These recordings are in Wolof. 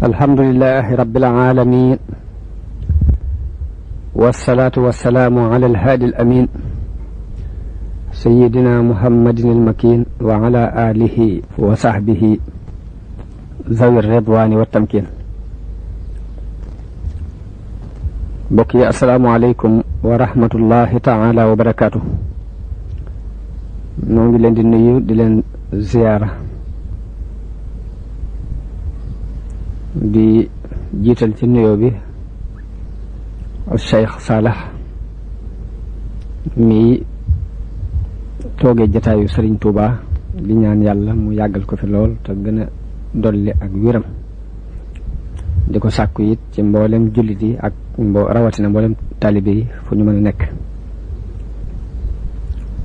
alhamdulillahi rabbil alamin wassalatu wassalamu ala alhaadi alamin sayyidina muhammadin almakin wa ala alihi wa sahbihi zawi ridwani wa tamkin. mbokk yi assalaamu aleykum wa rahmatullahi taala wa barakaatu. noo ngi leen di nuyu di leen ziyaara di jiital ci nuyoo bi Cheikh Salah mi toogee jataayu Sëriñ Tuuba di ñaan yàlla mu yàggal ko fi lool te gën a dolli ak wéram di ko sàkku it ci mboolem jullit yi ak rawatina mboolem taalibe yi fu ñu mën a nekk.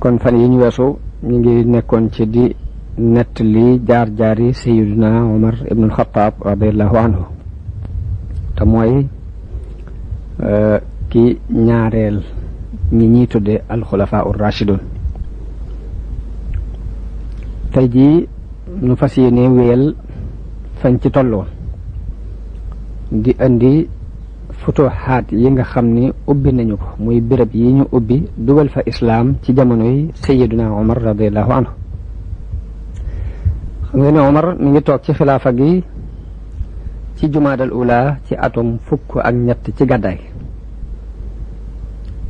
kon fan yi ñu weesu ñu ngi nekkoon ci di nettali jaar-jaari Sayyiduna Umar ibnul Xattaab radiyallahu anhu te mooy ki ñaareel ñi ñuy tudde alxulafaa ur-raashidun. tey jii ñu fas yéene wéyal fañ ci tolloon di indi futuhaat yi nga xam ni ubbi nañu ko muy béréb yi ñu ubbi dugal fa islaam ci jamonoy Sayyiduna Umar radiyallahu anhu. xam nga ne Umar mi ngi toog ci xilaafa gi ci jumaadal ula ci atum fukk ak ñett ci gàddaay.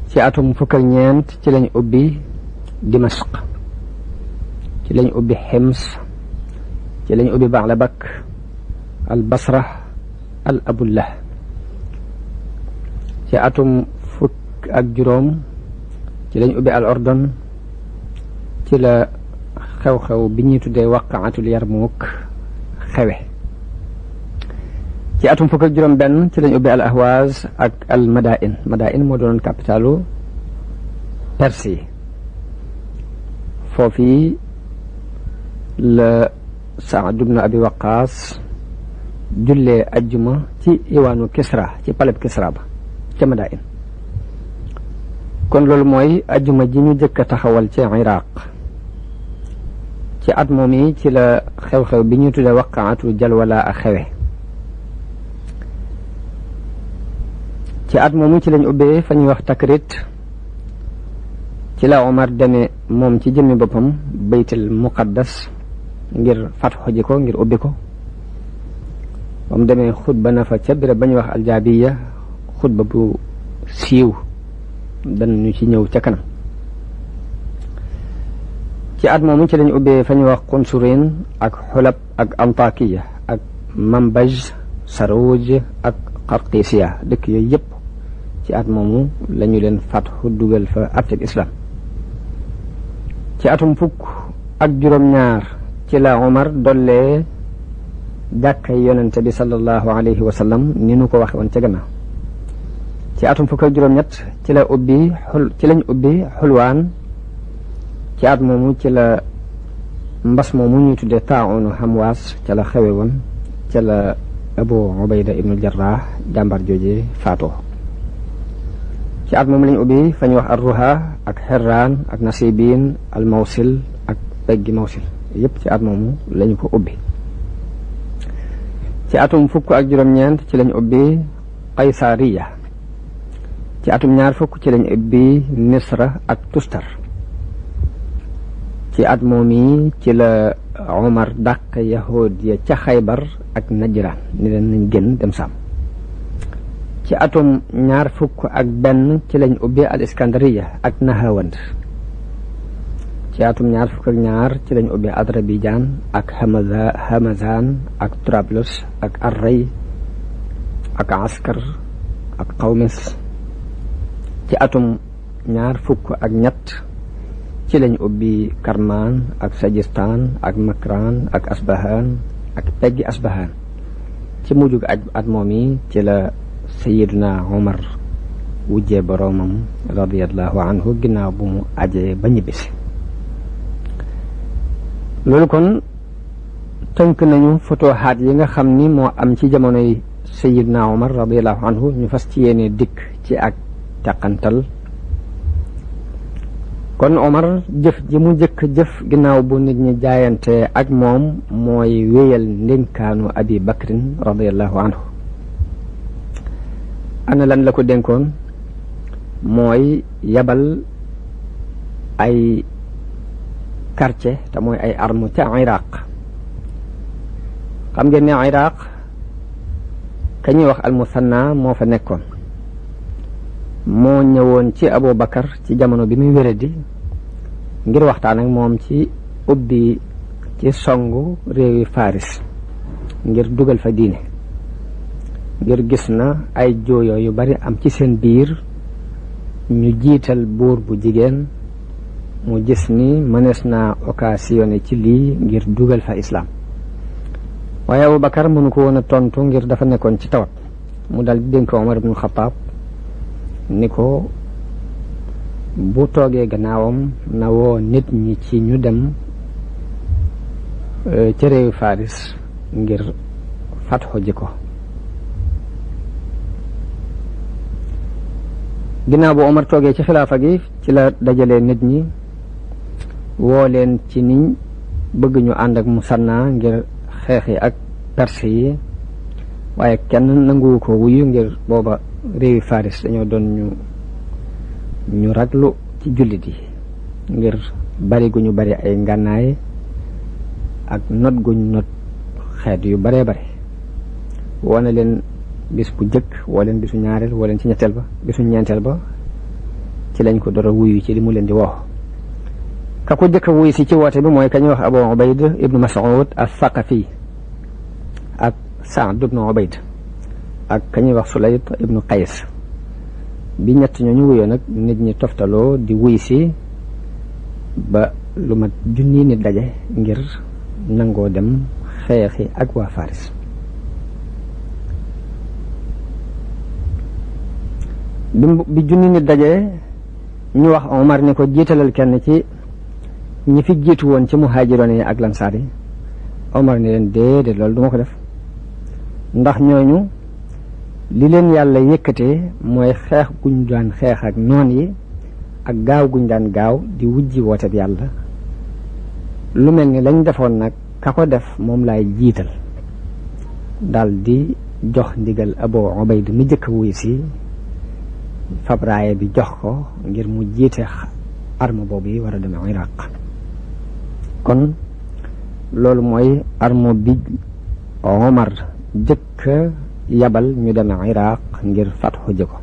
ci atum fukk ak ñeent ci lañ ubbi Dimashq, ci lañ ubbi Hims, ci lañ ubbi Ba'labak, al Basra, al Abullah. ci atum fukk ak juróom ci lañ ubbi al Ordon, ci la xew-xew bi ñuy tuddee waqaatul Yarmuk xewe. ci atum fukk ak juróom benn ci lañ ubbi al Ahwaaz ak al Madain. Madain moo doonoon capitalu Perse. foofii la Saad ibn Abi Waqaas jullee ajjuma ci iwaanu Kisra, ci paleb Kisra ba ca Madain. kon loolu mooy ajjuma ji ñu jëkk a taxawal ci Iraq. ci at moom yi ci la xew-xew bi ñu tuddee waqaatu Jalwala ak xewe. ci at moomu ci lañ ubbee fa ñuy wax Takrit. ci la Omar demee moom ci jëmmi boppam baytul muqaddas ngir fatxu ji ko, ngir ubbi ko. ba mu demee xutba na fa ca béréb ba ñuy wax aljaabiya, xutba bu siiw danañu ci ñëw ca kanam. ci at moomu ci lañ ubbee fa ñuy wax Qunsurin ak Xulab ak Antakiya ak Manbaj, Saruj ak Qarqisiya. dëkk yooyu yëpp ci at moomu lañu leen fatxu dugal fa atteb islam. ci atum fukk ak juróom-ñaar ci la Omar dollee jàkkay yonente bi sallallahu alayhi wa sallam ni nu ko waxe woon ca gannaaw. ci atum fukk ak juróom-ñett ci lañ ubbi Xulwaan. ci at moomu ci la mbas moomu ñuy tuddee taa'unu Hamwaas ca la xewe woon, ca la Abu Ubayda ibnul Jarrah jàmbar jooje faatoo. ci at moomu lañ ubbi fa ñuy wax Ar-Ruha ak Xirraan ak Nasibin, al Mawsil ak peggi Mawsil. yëpp ci at moomu lañu ko ubbi. ci atum fukk ak juróom-ñeent ci lañ ubbi Qaysariya. ci atum ñaar fukk ci lañ ubbi Misra ak Tustar. ci at moom yi ci la Omar dàq yahud ya ca Xaybar ak Najraan ni leen nañ génn dem sàmm. ci atum ñaar fukk ak benn ci lañ ubbi al Iskandariya ak Nahawand. ci atum ñaar fukk ak ñaar ci lañ ubbi Adrabijaan ak Hamazan ak Trablus ak Array ak Askar ak Qawmis. ci atum ñaar fukk ak ñett ci lañ ubbi Karmaan ak Sajistaan ak Makran ak Asbahan ak peggi Asbahan. ci mujjug at moom yi ci la Sayyiduna Umar wujjee boroomam radiyallahu anhu ginnaaw bu mu ajee ba ñibbisi. loolu kon tënk nañu futuhaat yi nga xam ni moo am ci jamonoy Sayyiduna Umar radiyallahu anhu. ñu fas ci yéene dikk ci ak teqantal kon Omar jëf ji mu jëkk jëf ginnaaw bu nit ñi jaayante ak moom mooy wéyal ndénkaanu Abi Bakrin radiyallahu anhu. ana lan la ko dénkoon mooy yabal ay quartier te mooy ay arme ca Iraq. xam ngeen ne Iraq ka ñuy wax al-Musanna moo fa nekkoon, moo ñëwoon ci Abu Bakar ci jamono bi muy wéradi ngir waxtaan ak moom ci ubbi ci songu réewi Faris ngir dugal fa diine, ngir gis na ay jooyoo yu bari am ci seen biir. ñu jiital buur bu jigéen, mu gis ni mënees naa occasionné ci lii ngir dugal fa islam. waaye Abu Bakar mënu ko woon a tontu ngir dafa nekkoon ci tawat. mu dal di dénk Omar ibn Khattab ni ko bu toogee gannaawam na woo nit ñi ci ñu dem ca réewi Faris ngir fatxu ji ko. ginnaaw bu Omar toogee ci xilaafa gi ci la dajalee nit ñi woo leen ci niñ bëgg ñu ànd ak Musanna ngir xeexi ak Perse yi, waaye kenn nanguwu ko wuyu ngir booba réewi Faris dañoo doon ñu raglu ci jullit yi ngir bari gu ñu bari ay ngànnaay ak not guñ not xeet yu baree bare. woo na leen bis bu jëkk, woo leen bisu ñaareel, woo leen ci ñetteel ba, bisu ñeenteel ba ci lañ ko door a wuyu ci li mu leen di woo. ka ko jëkk a wuyu si ci woote bi mooy kañuy wax Abu Ubayd ibnu Mas'ud as-Saqafi ak Sa'd ibnu Ubayd ak kañuy wax Sulayt ibnu Qays. bi ñett ñooñu wuyoo nag nit ñi toftaloo di wuy si ba lu mat junni nit daje ngir nangoo dem xeexi ak waa Faris. bi junni nit daje ñu wax Omar ni ko jiitalal kenn ci ñi fi jiitu woon ci muhaajiroon yi ak lansaar yi. Omar ni leen déedéet loolu duma ko def, ndax ñooñu li leen yàlla yëkkatee mooy xeex guñ daan xeex ak noon yi ak gaaw guñ daan gaaw di wujji woote bi yàlla. lu mel ni lañ defoon nag ka ko def moom laay jiital, dal di jox ndigal Abu Ubayd mi jëkk wuy si fabraaye bi jox ko ngir mu jiite arme boobu yi war a dem Iraq. kon loolu mooy arme bi Omar jëkk yabal ñu dem Iraq ngir fatxu ji ko.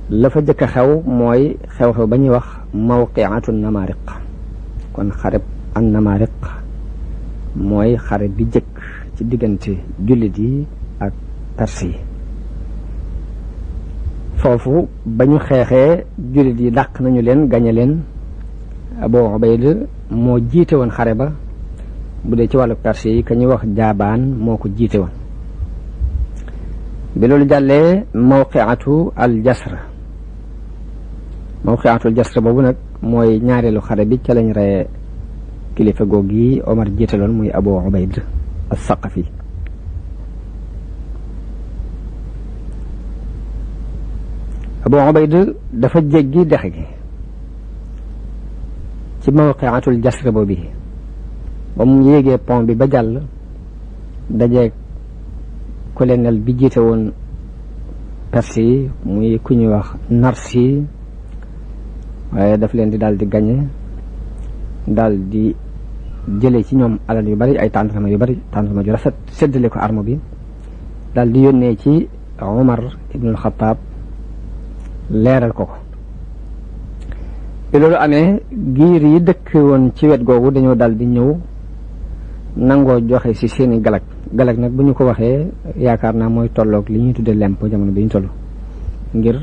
la fa jëkk xew mooy xew-xew ba ñuy wax mawqi'atu Namariq. kon xareb an Namariq mooy xare bi jëkk ci diggante jullit yi ak Perse yi. foofu ba ñu xeexee jullit yi dàq nañu leen, gañe leen. Abu Ubayd moo jiite woon xare ba. bu dee ci wàllu Perse yi ka ñuy wax Jaabaan moo ko jiite woon. bi loolu jàllee mawqi'atu al Jasr. mawqi'atu al Jasr boobu nag mooy ñaareelu xare bi ca lañ reye kilifa googu yi Omar jiite loon muy Abu Ubayd as-Saqafi. Abu Ubayd dafa jéggi dex gi ci mawqi'atul Jasr boobu ba mu yéegee pont bi ba jàll dajeeg colonel bi jiite woon Perse yi muy ku ñuy wax Narsi, waaye daf leen di daal di gañe, daal di jëlee ci ñoom alal yu bari, ay tàndarma yu bari, tàndarma ju rafet, séddale ko arme bi, daal di yónnee ci Omar ibnul Xattaab leeral ko ko. bi loolu amee giir yi dëkk woon ci wet googu dañoo daal di ñëw nangoo joxe ci seeni galag. galag nag bu ñu ko waxee yaakaar naa mooy tolloog li ñuy tuddee lemp jamono bi ñu toll, ngir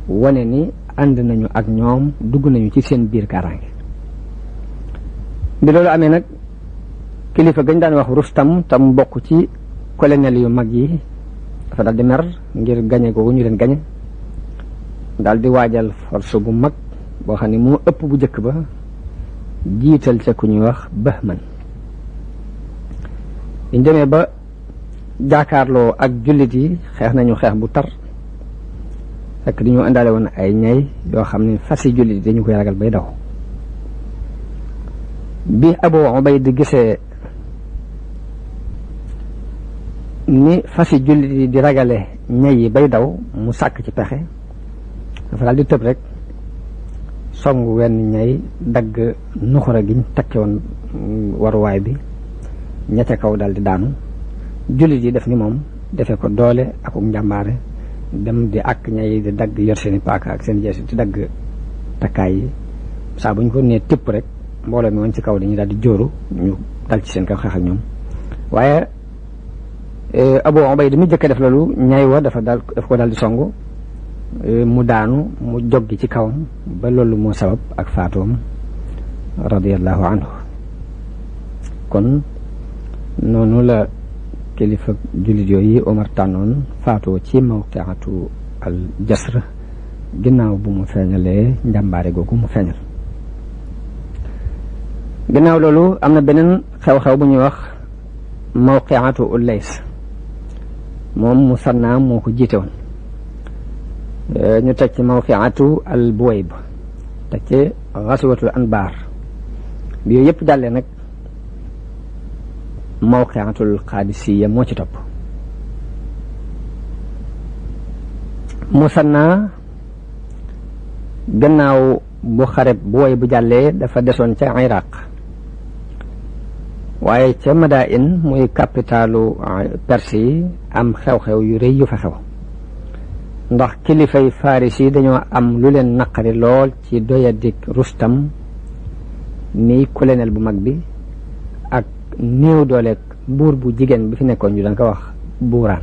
wane ni ànd nañu ak ñoom, dugg nañu ci seen biir kaaraange. bi loolu amee nag kilifa gañ daan wax Rustam tam bokk ci colonel yu mag yi dafa daal di mer ngir gañe googu ñu leen gañe, daal di waajal force bu mag boo xam ne moo ëpp bu njëkk ba, jiital ca ku ñuy wax Bahman. biñ demee ba jaakaarloo ak jullit yi xeex nañu xeex bu tar, fekk dañoo indaale woon ay ñay yoo xam ne fas yi jullit dañu koy ragal bay daw. bi Abu Ubayd gisee ni fas yi jullit yi di ragale ñay yi bay daw mu sàkk ci pexe dafa daal di tëb rek songu wenn ñay dagg nuxura giñ takke woon waruwaay bi ña ca kaw daal di daanu. jullit yi def ni moom defee ko doole ak njàmbaare dem di ak ñay di dagg yor seeni paaka ak seen jeesi di dagg takkaay yi saa bu ñu ko nee tipp rek mbooloo mi woon ci kaw dañuy daal di jóoru ñu dal ci seen kaw xeex ak ñoom. waaye Abu Ubayda mi jëkk def loolu ñay wa daf ko daal di songu mu daanu mu joggi ci kawam ba loolu moo sabab ak faatoom radiyallahu anhu. kon noonu la kilifa jullit yooyu Omar tànnoon faatoo ci mawqiatu al jasr ginnaaw bu mu feeñalee njàmbaare googu mu feeñal. ginnaaw loolu am na beneen xew-xew bu ñuy wax mawqiatu Ulays moom Musanna moo ko jiite woon. ñu teg ci mawqiatu al Buwayb teg ci ghazwatul Anbar bi yooyu yëpp jàllee nag mawqiatul Qaadisiyya moo ci topp. Musanna gannaaw bu xareb Buwayb bu jàllee dafa desoon ca Iraq waaye ca Madain muy capitalu Perse yi am xew-xew yu rëy yu fa xew ndax kilifay Faris yi dañoo am lu leen naqari lool ci doyadik Rustam mi colonel bu mag bi ak néew dooleeg buur bu jigéen bi fi nekkoon ñu daan ko wax buuraan.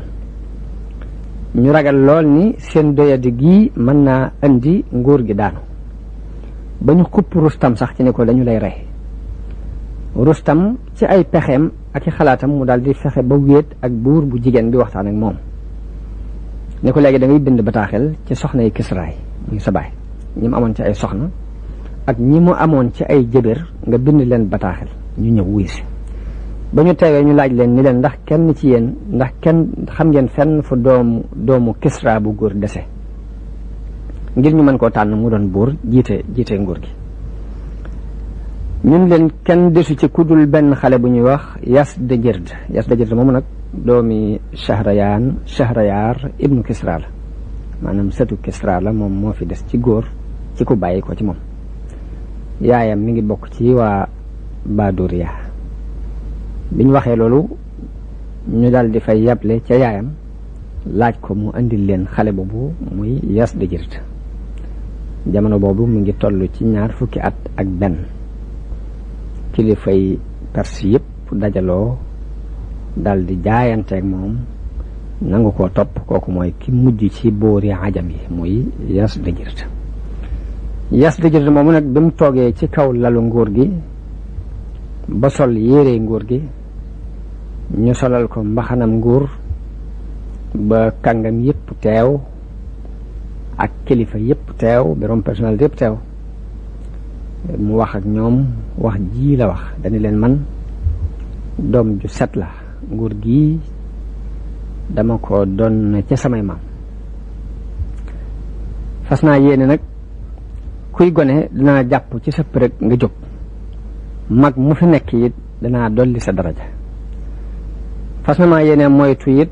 ñu ragal lool ni seen doyadi gii mën naa indi nguur gi daanu ba ñu xupp Rustam sax ci ne ko dañu lay rey. Rustam ci ay pexeem ak i xalaatam mu daal di fexe ba wéet ak buur bu jigéen bi waxtaan ak moom ne ko léegi da ngay bind bataaxel ci soxna yi Kisra muy sa baay ñi mu amoon ci ay soxna ak ñi mu amoon ci ay jëbër nga bind leen bataaxel ñu ñëw wuy si. ba ñu teewee ñu laaj leen ni leen ndax kenn ci yéen ndax kenn xam ngeen fenn fu doomu Kisra bu góor dese ngir ñu mën koo tànn mu doon buur jiite nguur gi. ñun leen kenn desu ci kudul benn xale bu ñuy wax Yazdajird moomu nag doomi Shahrayaar ibnu Kisra la maanaam sëtu Kisra la moom moo fi des ci góor ci ku bàyyi ko ci moom. yaayam mi ngi bokk ci waa Baduriya. biñ waxee loolu ñu daal di fay yable ca yaayam laaj ko mu andil leen xale boobu muy Yazdajird. jamono boobu mu ngi toll ci 20 fukki at ak benn. kilifay Perse yëpp dajaloo dal di jaayanteeg moom nangu koo topp. kooku mooy ki mujj ci boori ajam yi muy Yazdajird moomu nag bi mu toogee ci kaw lalu nguur gi ba sol yére nguur gi ñu solal ko mbaxanam nguur ba kàngam yëpp teew ak kilifa yëpp teew borom personnalité yëpp teew mu wax ak ñoom wax ji la wax dañu leen man doom ju set la nguur gi dama ko doon ca samay maam fas naa yéene nag kuy gone dinaa jàpp ci sa përëg nga jóg mag mu fi nekk it danaa dolli sa daraja fas na maa yéene moytu it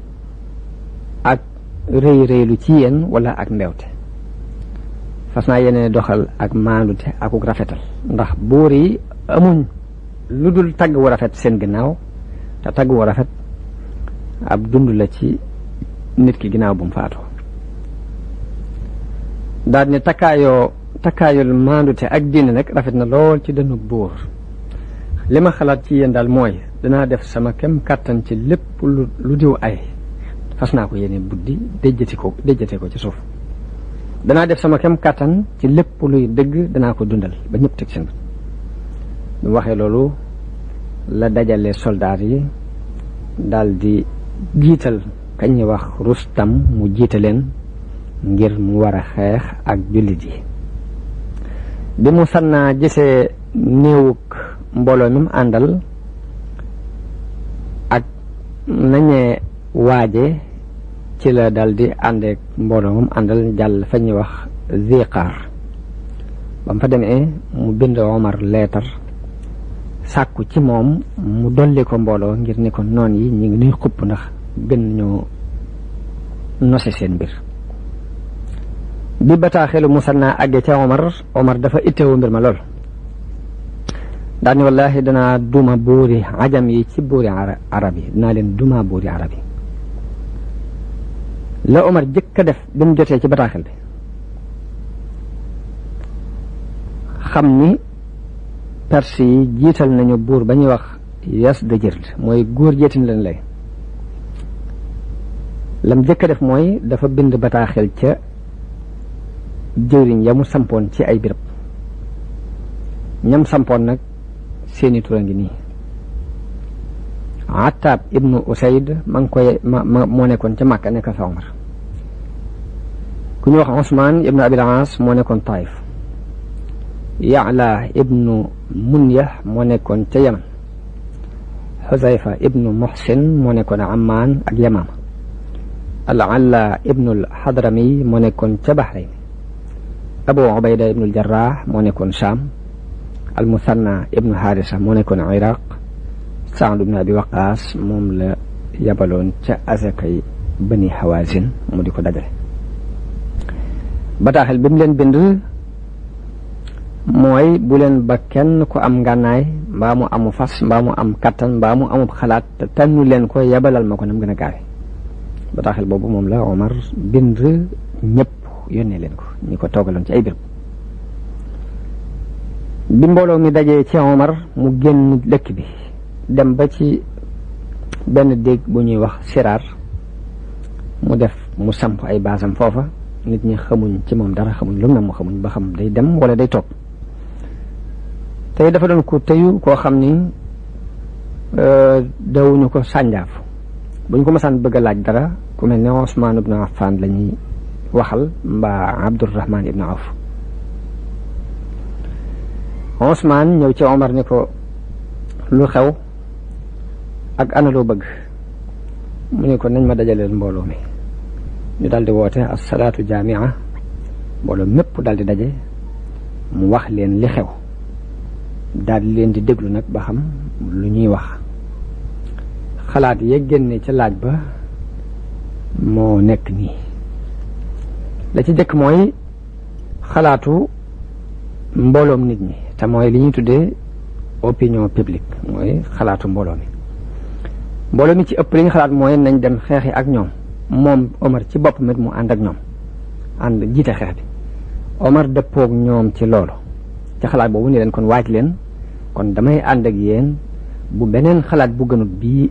ak rëy-rëylu ci yéen wala ak mbewte fas naa yéene doxal ak maandute akuk rafetal ndax buur yi amuñ lu dul tagg wu rafet seen ginnaaw te tagg wu rafet ab dund la ci nit ki ginnaaw bu mu faatoo daal ne takkaayul maandute ak diine nag rafet na lool ci dënnu buur li ma xalaat ci yéen daal mooy danaa def sama kem kàttan ci lépp lu diw ay fas naa ko yéene buddi déjjate ko ci suuf danaa def sama kem kàttan ci lépp luy dëgg danaa ko dundal ba ñëpp teg seen bët bu waxee loolu la dajale soldaar yi daal di jiital kañ ñuy wax Rustam mu jiite leen ngir mu war a xeex ak jullit yi bi mu sannaa gisee néewuk mbooloo mi mu àndal ak nañee waaje ci la daldi àndeek mbooloo moom àndal jàll fa ñuy wax Ziqaar ba mu fa demee mu bind Omar leetar sàkku ci moom mu dolli ko mbooloo ngir ni ko noon yi ñu ngi nuy xupp ndax gën ñoo nose seen mbir. bi bataaxelu Musanna àggee ca Omar dafa itteewu mbir ma lool daal ni wallaahi danaa duma buuri ajam yi ci buuri arab yi dinaa leen duma buuri arab yi. la Omar jëkk a def bi mu jotee ci bataaxel bi xam ni perse yi jiital nañu buur ba ñuy wax Yazdajird mooy góor jeetin leen lay lam jëkk a def mooy dafa bind bataaxel ca jëwriñ ya mu sampoon ci ay birab ñam sampoon nag seeni tura ngi nii Attab ibnu Usayd ma ngi koy moo nekkoon ca Makka nekk fa Omar ku ñu wax Usmaan ibnu Abil Aas moo nekkoon Taif Ya'la ibnu Munyah moo nekkoon ca Yaman Xuzayfa ibnu Muhsin moo nekkoon Ammaan ak Yamaama Al-Alla ibnu al-Hadrami moo nekkoon ca Bahrayn Abu Ubayda ibnu al-Jarrah moo nekkoon Sham Al-Musanna ibnu Harisa moo nekkoon Iraq Saad ibnu Abi Waqaas moom la yabaloon ca azakay Bani Hawazin mu di ko dajale. bataaxel bi mu leen bind mooy bu leen ba kenn ku am ngànnaay mbaa mu amu fas mbaa mu am kattan mbaa mu amub xalaat te tànnu leen ko yabalal ma ko nam gën a gaawe. bataaxel boobu moom la Omar bind ñëpp yónnee leen ko ñi ko toogaloon ci ay béréb. bi mbooloo mi dajee ci Omar mu génn dëkk bi dem ba ci benn déeg bu ñuy wax Siraar mu samp ay baasam foofa nit ñi xamuñ ci moom dara xamuñ lu mu xamuñ ba xam day dem wala day toog tey dafa doon ko teyu koo xam ni dawuñu ko sànjaaf buñ ko masaan bëgg a laaj dara ku mel ne Usmaan ibnu Affaan la ñuy waxal mbaa Abdurrahmaan ibnu Awf. Usmaan ñëw ci Omar ni ko lu xew ak ana loo bëgg mu ne ko nañ ma dajaleel mbooloo mi ñu daldi woote as-salaatu jaami'a mbooloo mépp daldi daje mu wax leen li xew daldi leen di déglu nag ba xam lu ñuy wax. xalaat ya génne ca laaj ba moo nekk nii la ci jëkk mooy xalaatu mbooloom nit ñi te mooy li ñuy tuddee opinion publique mooy xalaatu mbooloo mi ci ëpp li ñu xalaat mooy nañ dem xeexi ak ñoom moom Omar ci bopp mit mu ànd ak ñoom ànd jiite xeex bi. Omar dëppoog ñoom ci loolu ci xalaat boobu ni leen kon waaj leen kon damay ànd ak yéen bu beneen xalaat bu gën bi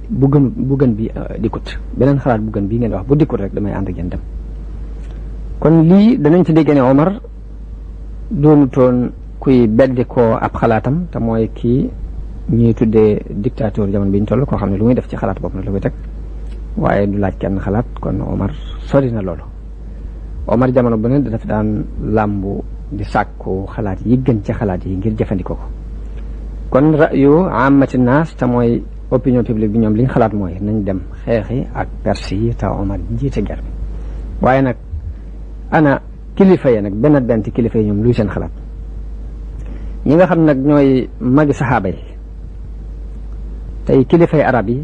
dikkut beneen xalaat bu gën bii ngeen wax bu dikkut rek damay ànd ak yéen dem. kon lii danañ ci déggee ne Omar doonutoon kuy beddi koo ab xalaatam te mooy kii ñuy tuddee dictateur jamono bi ñu toll koo xam ne lu muy def ci xalaat boobu nag la koy teg waaye du laaj kenn xalaat kon Omar sori na loolu. Omar jamono bu ne daf daan làmbu di sàkku xalaat yi gën ci xalaat yi ngir jëfandikoo ko. kon ra'yu amati naas te mooy opinion publique bi ñoom li ñu xalaat mooy nañ dem xeexi ak Perse yi te Omar jiite guerre bi waaye nag ana kilifa yi nag benn ci kilifa yi ñoom luy seen xalaat ñi nga xam nag ñooy magi saxaaba yi tey kilifay arab yi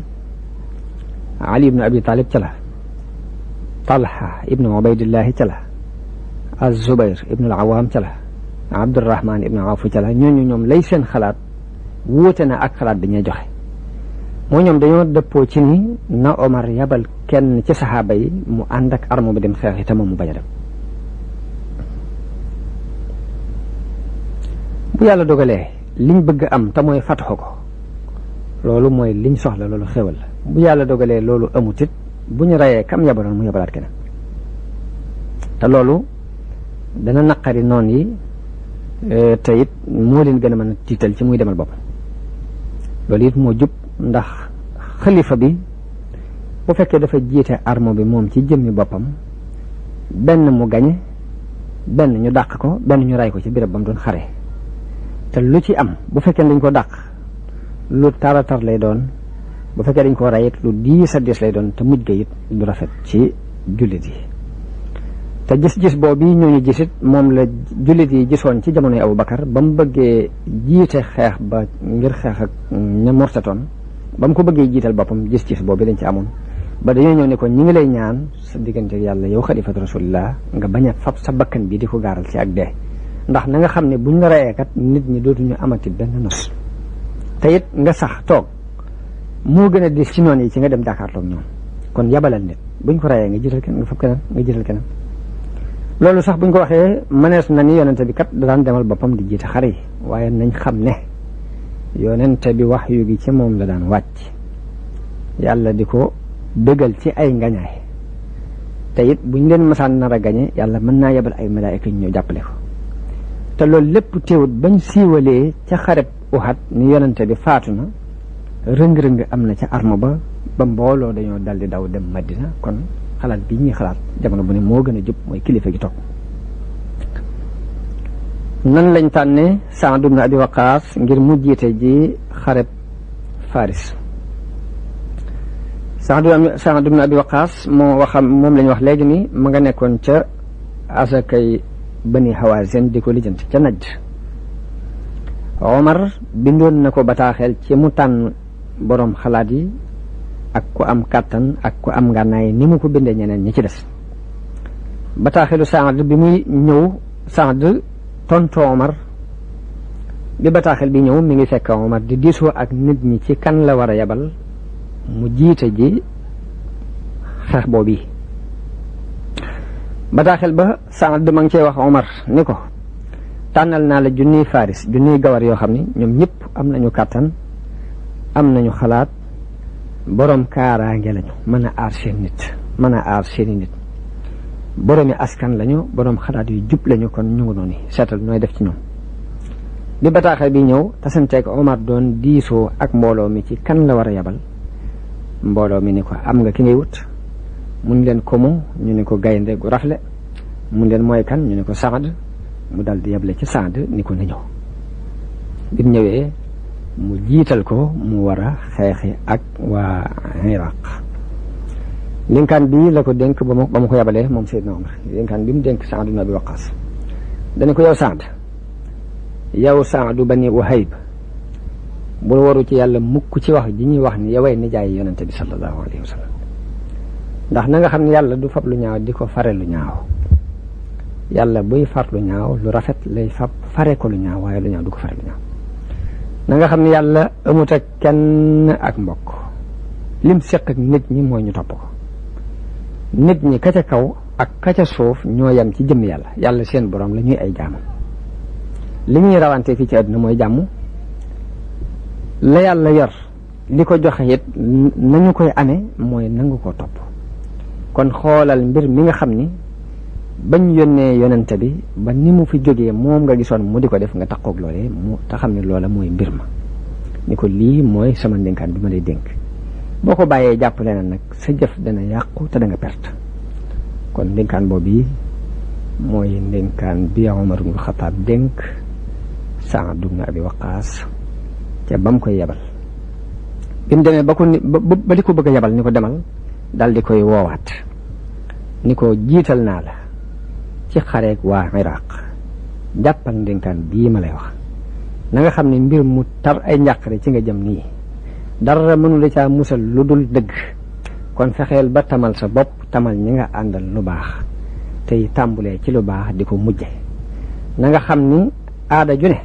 Ali ibnu Abi Talib ca la Talha ibnu Ubaydillahi ca la Az-Zubayr ibnu al-Awwam ca la Abdurrahman ibnu Awf ca la ñooñu ñoom lay seen xalaat wuute na ak xalaat bi ñuy joxe moo ñoom dañoo dëppoo ci ni na Omar yabal kenn ci saxaaba yi mu ànd ak arme bi dem xeex yi te moom mu bañ a dem. bu yàlla dogalee liñ bëgg am te mooy fataxu ko loolu mooy liñ soxla loolu xewal la bu yàlla dogalee loolu amut it bu ñu rayee kam yabaloon mu yabalaat keneen te loolu dana naqari noon yi te it moo leen gën a mën a tiital ci muy demal boppam loolu it moo jub ndax xalifa bi bu fekkee dafa jiite arme bi moom ci jëmmi boppam benn mu gañe benn ñu dàq ko benn ñu ray ko ci béréb ba mu doon xare te lu ci am bu fekkee dañ ko dàq lu taratar lay doon bu fekkee dañ ko ray it lu diis a diis lay doon te mujj ga it du rafet ci jullit yi te gis-gis boobu ñooñu gisit moom la jullit yi gisoon ci jamonoy Abu Bakar ba mu bëggee jiite xeex ba ngir xeex ak ña mortatoon ba mu ko bëggee jiital boppam gis-gis boobu dañ ci amoon ba dañoo ñëw ne ko ñi ngi lay ñaan sa diggante yàlla yow xalifatu rasulillah nga bañ a fab sa bakkan bi di ko gaaral ci ak dee ndax na nga xam ne buñ la reyee kat nit ñi dootuñu amati benn nos te it nga sax toog moo gën a dis ci noonu yi ci nga dem jàkkaarloog ñoom kon yabalal nit buñ ko reyee nga jiital kenn nga fab keneen nga jiital keneen loolu sax buñ ko waxee mënees na ni yonente bi kat daan demal boppam di jiite xare yi waaye nañ xam ne yonente bi wax yu gi ci moom la daan wàcc yàlla di ko dëggal ci ay ngañaay te it buñ leen masaan nar a gañe yàlla mën naa yebal ay malaayika ñu ñëw jàppale ko te loolu lépp teewut bañ siiwalee ca xareb Uhud ni yonente bi faatu na rëng-rëng am na ca arme ba mbooloo dañoo daldi daw dem Madina kon xalaat bi ñuy xalaat jamono bu ne moo gën a jub mooy kilifa gi toog nan lañ tànne Saad ibn Abi Waqaas ngir mu jiite ji xareb Faris Saad ibn Abi Waqaas moom lañ wax léegi ni ma nga nekkoon ca asakay Bani Hawazin di ko lijjanti ca Najd Omar bindoon na ko bataaxel ci mu tànn boroom xalaat yi ak ku am kàttan ak ku am ngànnaay ni mu ko bindee ñeneen ñi ci des bataaxelu Saad bi muy ñëw Saad tontu Omar bi bataaxel bi ñëw mi ngi fekk Omar di diisoo ak nit ñi ci kan la war a yabal mu jiite ji xeex boobu yi bataaxel ba Saad ma ngi cee wax Omar ni ko tànnal naa la junniy faris junniy gawar yoo xam ni ñoom ñëpp am nañu kàttan am nañu xalaat boroom kaaraange lañu mën a aar seen nit mën a aar seeni nit boroomi askan lañu boroom xalaat yu jub lañu kon ñu ngi noonu seetal nooy def ci ñoom bi bataaxel bi ñëw tasanteeg Omar doon diisoo ak mbooloo mi ci kan la war a yabal mbooloo mi ni ko am nga ki ngay wut mun leen ko mu ñu ne ko gaynde gu rafle mun leen mooy kan ñu ne ko Saad mu dal di yable ci Saad ni ko na ñëw bi ñëwee mu jiital ko mu war a xeexi ak waa Iraq dénkaan bi la ko dénk ba mu ko yabalee moom Seydina Omar dénkaan bi mu dénk Saad ibn Abi Waqaas dana ko yow Saadu bani Wahayb bul waru ci yàlla mukk ci wax ji ñuy wax ni yoway nijaay yonente bi sallallahu alayhi wa sallam ndax na nga xam ne yàlla du fab lu ñaaw di ko fare lu ñaaw yàlla buy far lu ñaaw lu rafet lay fab fare ko lu ñaaw waaye lu ñaaw du ko fare lu ñaaw na nga xam ne yàlla amut ak kenn ak mbokk lim seq ak nit ñi mooy ñu topp ko nit ñi ka ca kaw ak ka ca suuf ñoo yem ci jëmm yàlla seen borom la ñuy ay jaamam li ñuy rawante fii ci àdduna mooy jàmm la yàlla yor li ko joxe it nañu koy amee mooy nangu ko topp kon xoolal mbir mi nga xam ni bañ yónnee yonente bi ba ni mu fi jógee moom nga gisoon mu di ko def nga takkoog loolee mu te xam ne loola mooy mbir ma ni ko lii mooy sama ndénkaan bi ma lay dénk boo ko bàyyee jàpp leneen nag sa jëf dana yàqu te da nga perte kon ndénkaan boobu yi mooy ndénkaan bi Umar ibn Xattaab dénk Saad ibn Abi Waqaas ca ba mu koy yebal bi mu demee ba di ko bëgg a yebal ni ko demal dal di koy woowaat ni ko jiital naa la ci xareeg waa Iraq jàppal ndénkaan bii ma lay wax na nga xam ne mbir mu tar ay njàqare ci nga jëm nii dara mënu la caa musal lu dul dëgg kon fexeel ba tamal sa bopp tamal ñi nga àndal lu baax tey tàmbulee ci lu baax di ko mujje na nga xam ni aada ju ne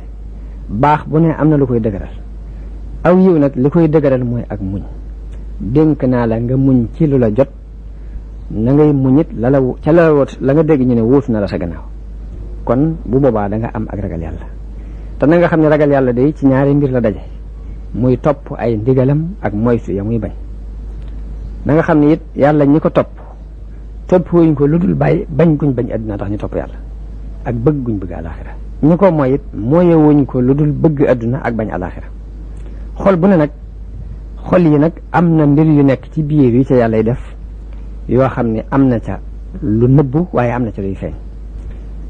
baax bu ne am na lu koy dëgëral aw yiw nag li koy dëgëral mooy ak muñ dénk naa la nga muñ ci lu la jot na ngay muñit la nga dégg ñu ne wuutu na la sa gannaaw kon bu boobaa da nga am ak ragal yàlla te na nga xam ne ragal yàlla day ci ñaari mbir la daje muy topp ay ndigalam ak moytu ya muy bañ na nga xam ne it yàlla ñi ko topp wuñ ko lu dul bañ guñ bañ àdduna tax ñu topp yàlla ak bëgg guñ bëgg alaxira ñi ko mooy it mooye wuñ ko lu dul bëgg àdduna ak bañ alaxira xol bu ne nag xol yi nag am na mbir yu nekk ci biir yu ca yàllay def yoo xam ne am na ca lu nëbbu waaye am na ca luy feeñ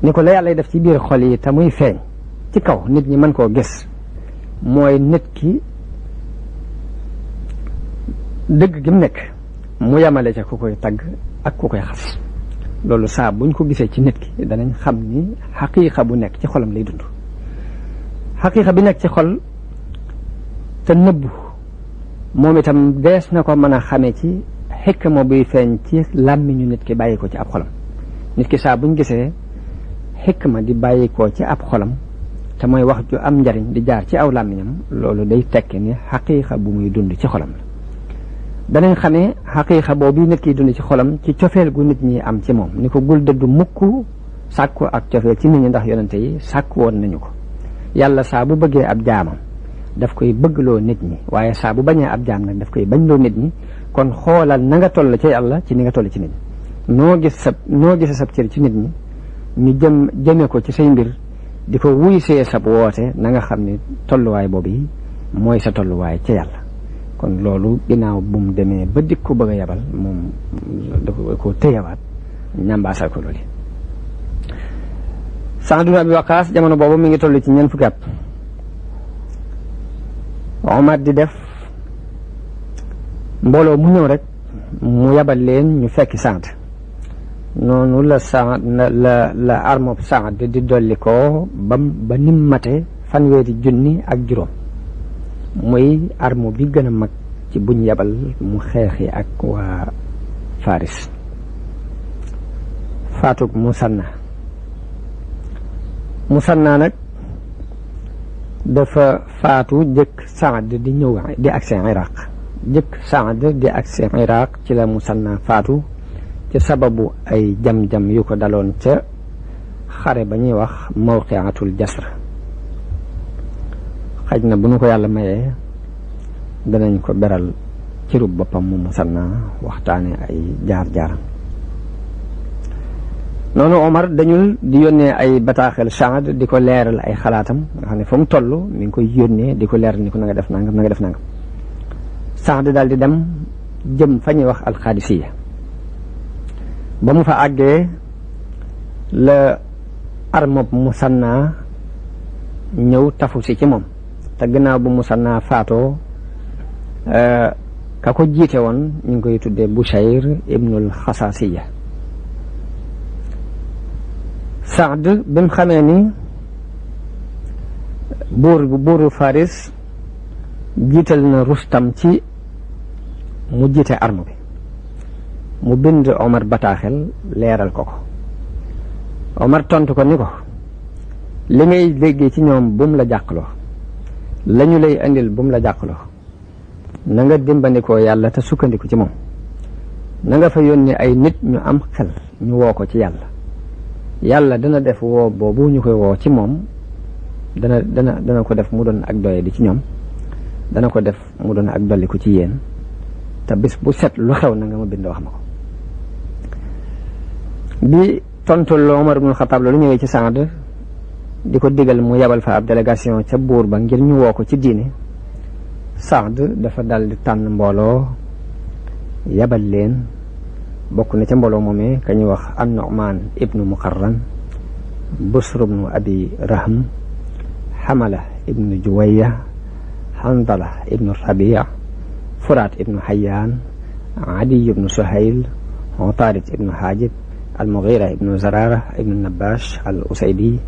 ni ko la yàllay def ci biir xol yi te muy feeñ ci kaw nit ñi mën koo gis mooy nit ki dëgg gi mu nekk mu yamale ca ku koy tagg ak ku koy xas loolu saa buñ ko gisee ci nit ki danañ xam ni xaqiiqa bu nekk ci xolam lay dund xaqiiqa bi nekk ci xol te nëbbu moom itam dees na ko mën a xamee ci xikma buy feeñ ci làmmiñu nit ki bàyyi ko ci ab xolam nit ki saa buñ gisee xikma di bàyyi ko ci ab xolam te mooy wax ju am njariñ di jaar ci aw làmmiñam loolu day tekki ni xaqiiqa bu muy dund ci xolam la danañ xamee xaqiiqa boobu nit kiy dund ci xolam ci cofeel gu nit ñi am ci moom ni ko bul dëddu mukk sàkku ak cofeel ci nit ñi ndax yonente yi sàkku woon nañu ko yàlla saa bu bëggee ab jaamam daf koy bëggloo nit ñi waaye saa bu bañee ab jaam nag daf koy bañloo nit ñi kon xoolal na nga toll ci yàlla ci ni nga toll ci nit ñi noo gise sab cër ci nit ñi ñu jëme ko ci say mbir di ko wuy see sab woote na nga xam ne tolluwaay boobu yi mooy sa tolluwaay ca yàlla kon loolu ginnaaw bu mu demee ba dik ko bëgg a yabal moom dafa ko téyewaat ñambaasal ko loolu Saad ibn Abi Waqaas jamono boobu mi ngi toll ci ñeent fukki at Omar di def mbooloo mu ñëw rek mu yabal leen ñu fekki Saad noonu la Saad la armob Saad di dolli ko ba nim mate fanweeri junni ak juróom muy armo bi gën a mag ci buñ yabal mu xeexi ak waa Faris faatug Musanna nag dafa faatu jëkk Saad di ñëw di agsi Iraq jëkk Saad di agsi Iraq ci la Musanna faatu ci sababu ay jam-jam yu ko daloon ca xare ba ñuy wax mawqiatul Jasr xaj na bu nu ko yàlla mayee danañ ko beral ci rub boppam mu Musanna waxtaane ay jaar-jaaram noonu Omar dañul di yónnee ay bataaxel Saad di ko leeral ay xalaatam nga xam ne fa mu toll mi ngi koy yónnee di ko leeral ni ko na nga def nangam na nga def nangam Saad daal di dem jëm fa ñuy wax alxaadisiya ba mu fa àggee la armob Musanna ñëw tafu si ci moom te gannaaw bu Musanna faatoo ka ko jiite woon ñu ngi koy tuddee Bushayr ibnul Xasaasiya Saad bi mu xamee ni buuru Faris jiital na Rustam ci mu jiite arme bi mu bind Omar bataaxel leeral ko Omar tontu ko ni ko li ngay déggee ci ñoom bu mu la jàqloo lañu lay indil bu mu la jàqloo na nga dimbandikoo yàlla te sukkandiku ci moom na nga fa yónni ay nit ñu am xel ñu woo ko ci yàlla dana def woo boobu ñu koy woo ci moom dana ko def mu doon ak doye di ci ñoom dana ko def mu doon ak dolliku ci yéen te bis bu set lu xew na nga ma bind wax ma ko bi tontul Omar ibn Khattab loolu ñëwee ci Saad di ko digal mu yabal fa ab délégation ca buur ba ngir ñu woo ko ci diine Saad dafa dal di tànn mbooloo yabal leen bokk na ca mbooloo moomee ka ñuy wax an-Nu'man ibnu Muqarran Busr ibnu Abi Rahm Hamala ibnu Juwayya Handala ibnu Rabi' Furat ibnu Hayyan Adi ibnu Suhayl Utarid ibnu Hajib al-Mughira ibnu Zarara ibnu Nabash al-Usaydi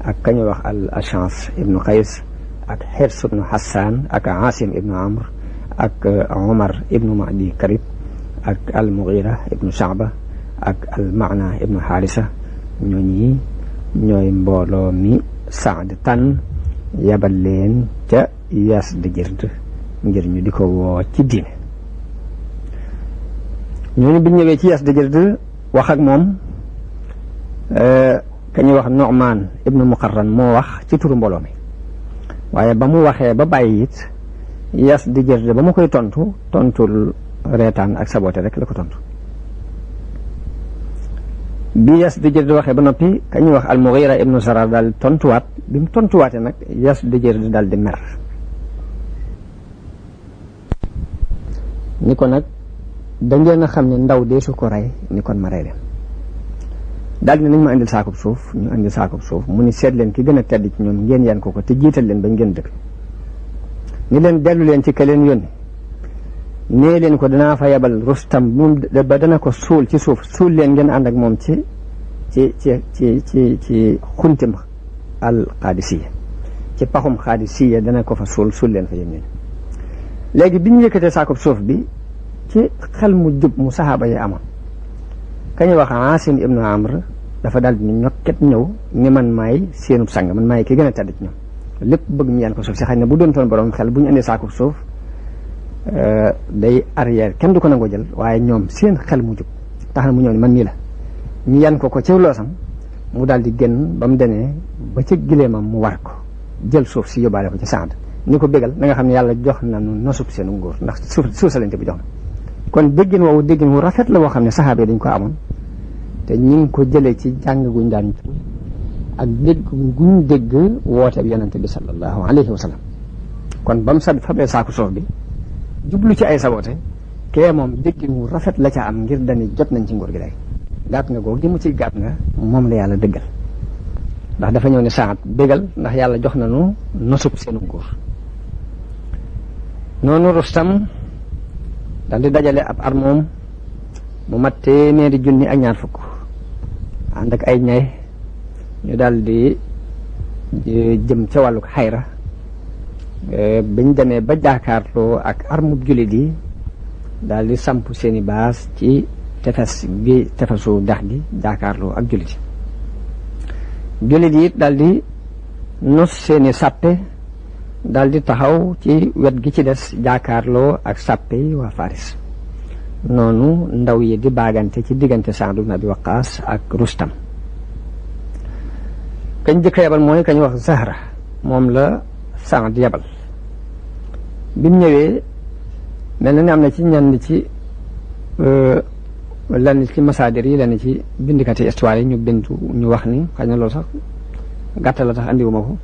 ak ka ñuy wax al-Ash'as ibnu Qays ak Hirs ibnu Hassan ak Asim ibnu Amr ak Omar ibnu Ma'di Karib ak al-Mughira ibnu Sha'ba ak al-Ma'na ibnu Harisa ñooñi ñooy mbooloo mi Saad tànn yabal leen ca Yazdijird ngir ñu di ko woo ci diine ñooñu bi ñëwee ci Yazdijird wax ak moom ka ñuy wax Nu'man ibnu Muqarran moo wax ci turu mbooloo mi waaye ba mu waxee ba bàyyi it Yazdijird ba mu koy tontul reetaan ak saboote rek la ko tontu bi Yazdijird waxee ba noppi ka ñuy wax al-Mughira ibnu Zarar daal tontuwaat bi mu tontuwaatee nag Yazdijird daal di mer ni ko nag da ngeen a xam ne ndaw dee su ko rey ni kon ma rey leen daal di nañ ma indil saakub suuf ñu indil saakub suuf mu ni seet leen ki gën a tedd ci ñoom ngeen yan ko te jiital leen bañ ngeen dëkk ni leen dellu leen ci ka leen yónni nee leen ko danaa fa yabal Rustam ba dana ko suul ci suuf suul leen ngeen ànd ak moom ci xuntim al Qaadisiya ci paxum Qaadisiya dana ko fa suul leen fa yéen ñooñu. léegi bi ñu yëkkatee saakub suuf bi ci xel mu jub mu saxaaba yi amoon kañu wax Aasim ibnu Amr dafa daal di ñokket ñëw ni man maay seenub sang man maay ki gën a tedd ci ñoom lépp bëgg ñu yan ko suuf si xëy na bu doon toon borom xel bu ñu indee saakub suuf day arrière kenn du ko nangoo jël waaye ñoom seen xel mu jub tax na mu ñëw ni man nii la ñu yan ko ci loosam mu daal di génn ba mu demee ba ca gileemam mu war ko jël suuf si yóbbaale ko ci Saad ni ko bégal na nga xam ne yàlla jox na nu nosub seen nguur ndax suuf sa lañ te bu jox na kon déggin wu rafet la boo xam ne saxaaba yi dañ ko amoon te ñu ngi ko jëlee ci jàng guñ daan ak dégg guñ dégg woote bi yonente bi sallallahu alayhi wa sallam kon ba mu fabee saaku suuf bi jublu ci ay saboote kee moom déggin wu rafet la ca am ngir dani jot nañ ci nguur gi léegi gàtt nga googu gi mu ci gàtt nga moom la yàlla dëggal ndax dafa ñëw ne Saad bégal ndax yàlla jox na nu nosub seenu nguur noonu Rustam dal di dajale ab armoom mu mat téeméeri junni ak ñaar fukk ànd ak ay ñay ñu daal di jëm ca wàllu xayra biñ demee ba jaakaarloo ak armub jullit yi daal di samp seeni baas ci tefesu dex gi jaakaarloo ak jullit yi jullit yi daal di nos seeni sàppe daal di taxaw ci wet gi ci des jaakaarloo ak sàppe yi waa Faris noonu ndaw yi di baagante ci diggante Saad ibn Abi Waqqaas ak Rustam kañ jëkk yabal mooy kañ wax Zahra moom la Saad yabal bi mu ñëwee mel na ni am na ci ñenn ci lenn ci masaadir yi lenn ci bindikati histoire yi ñu wax ni xëy na loolu sax gàttal la tax andiwuma ko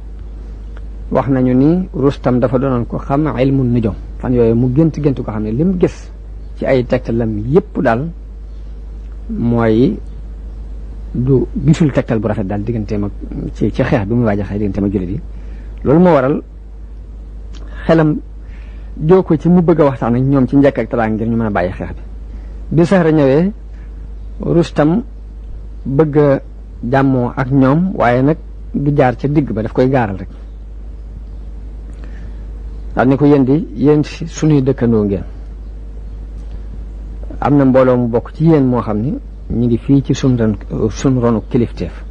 wax nañu ni Rustam dafa doonoon ko xam ilmu nujum fan yooyu mu gént ko xam ne lim gis ci ay tegtalam yépp daal mooy du gisul tegtal bu rafet daal digganteem ak ci xeex bi muy waaj a xeex digganteem ak jullit yi loolu moo waral xelam joo ko ci mu bëgg a waxtaan ak ñoom ci njëkk ak teraanga ngir ñu mën a bàyyi xeex bi Zahra ñëwee Rustam bëgg a jàmmoo ak ñoom waaye nag du jaar ca digg ba daf koy gaaral rek daal ni ko yéen suñuy dëkkandoo ngeen am na mbooloo mu bokk ci yéen moo xam ni ñu ngi fii ci sun ronu kilifteef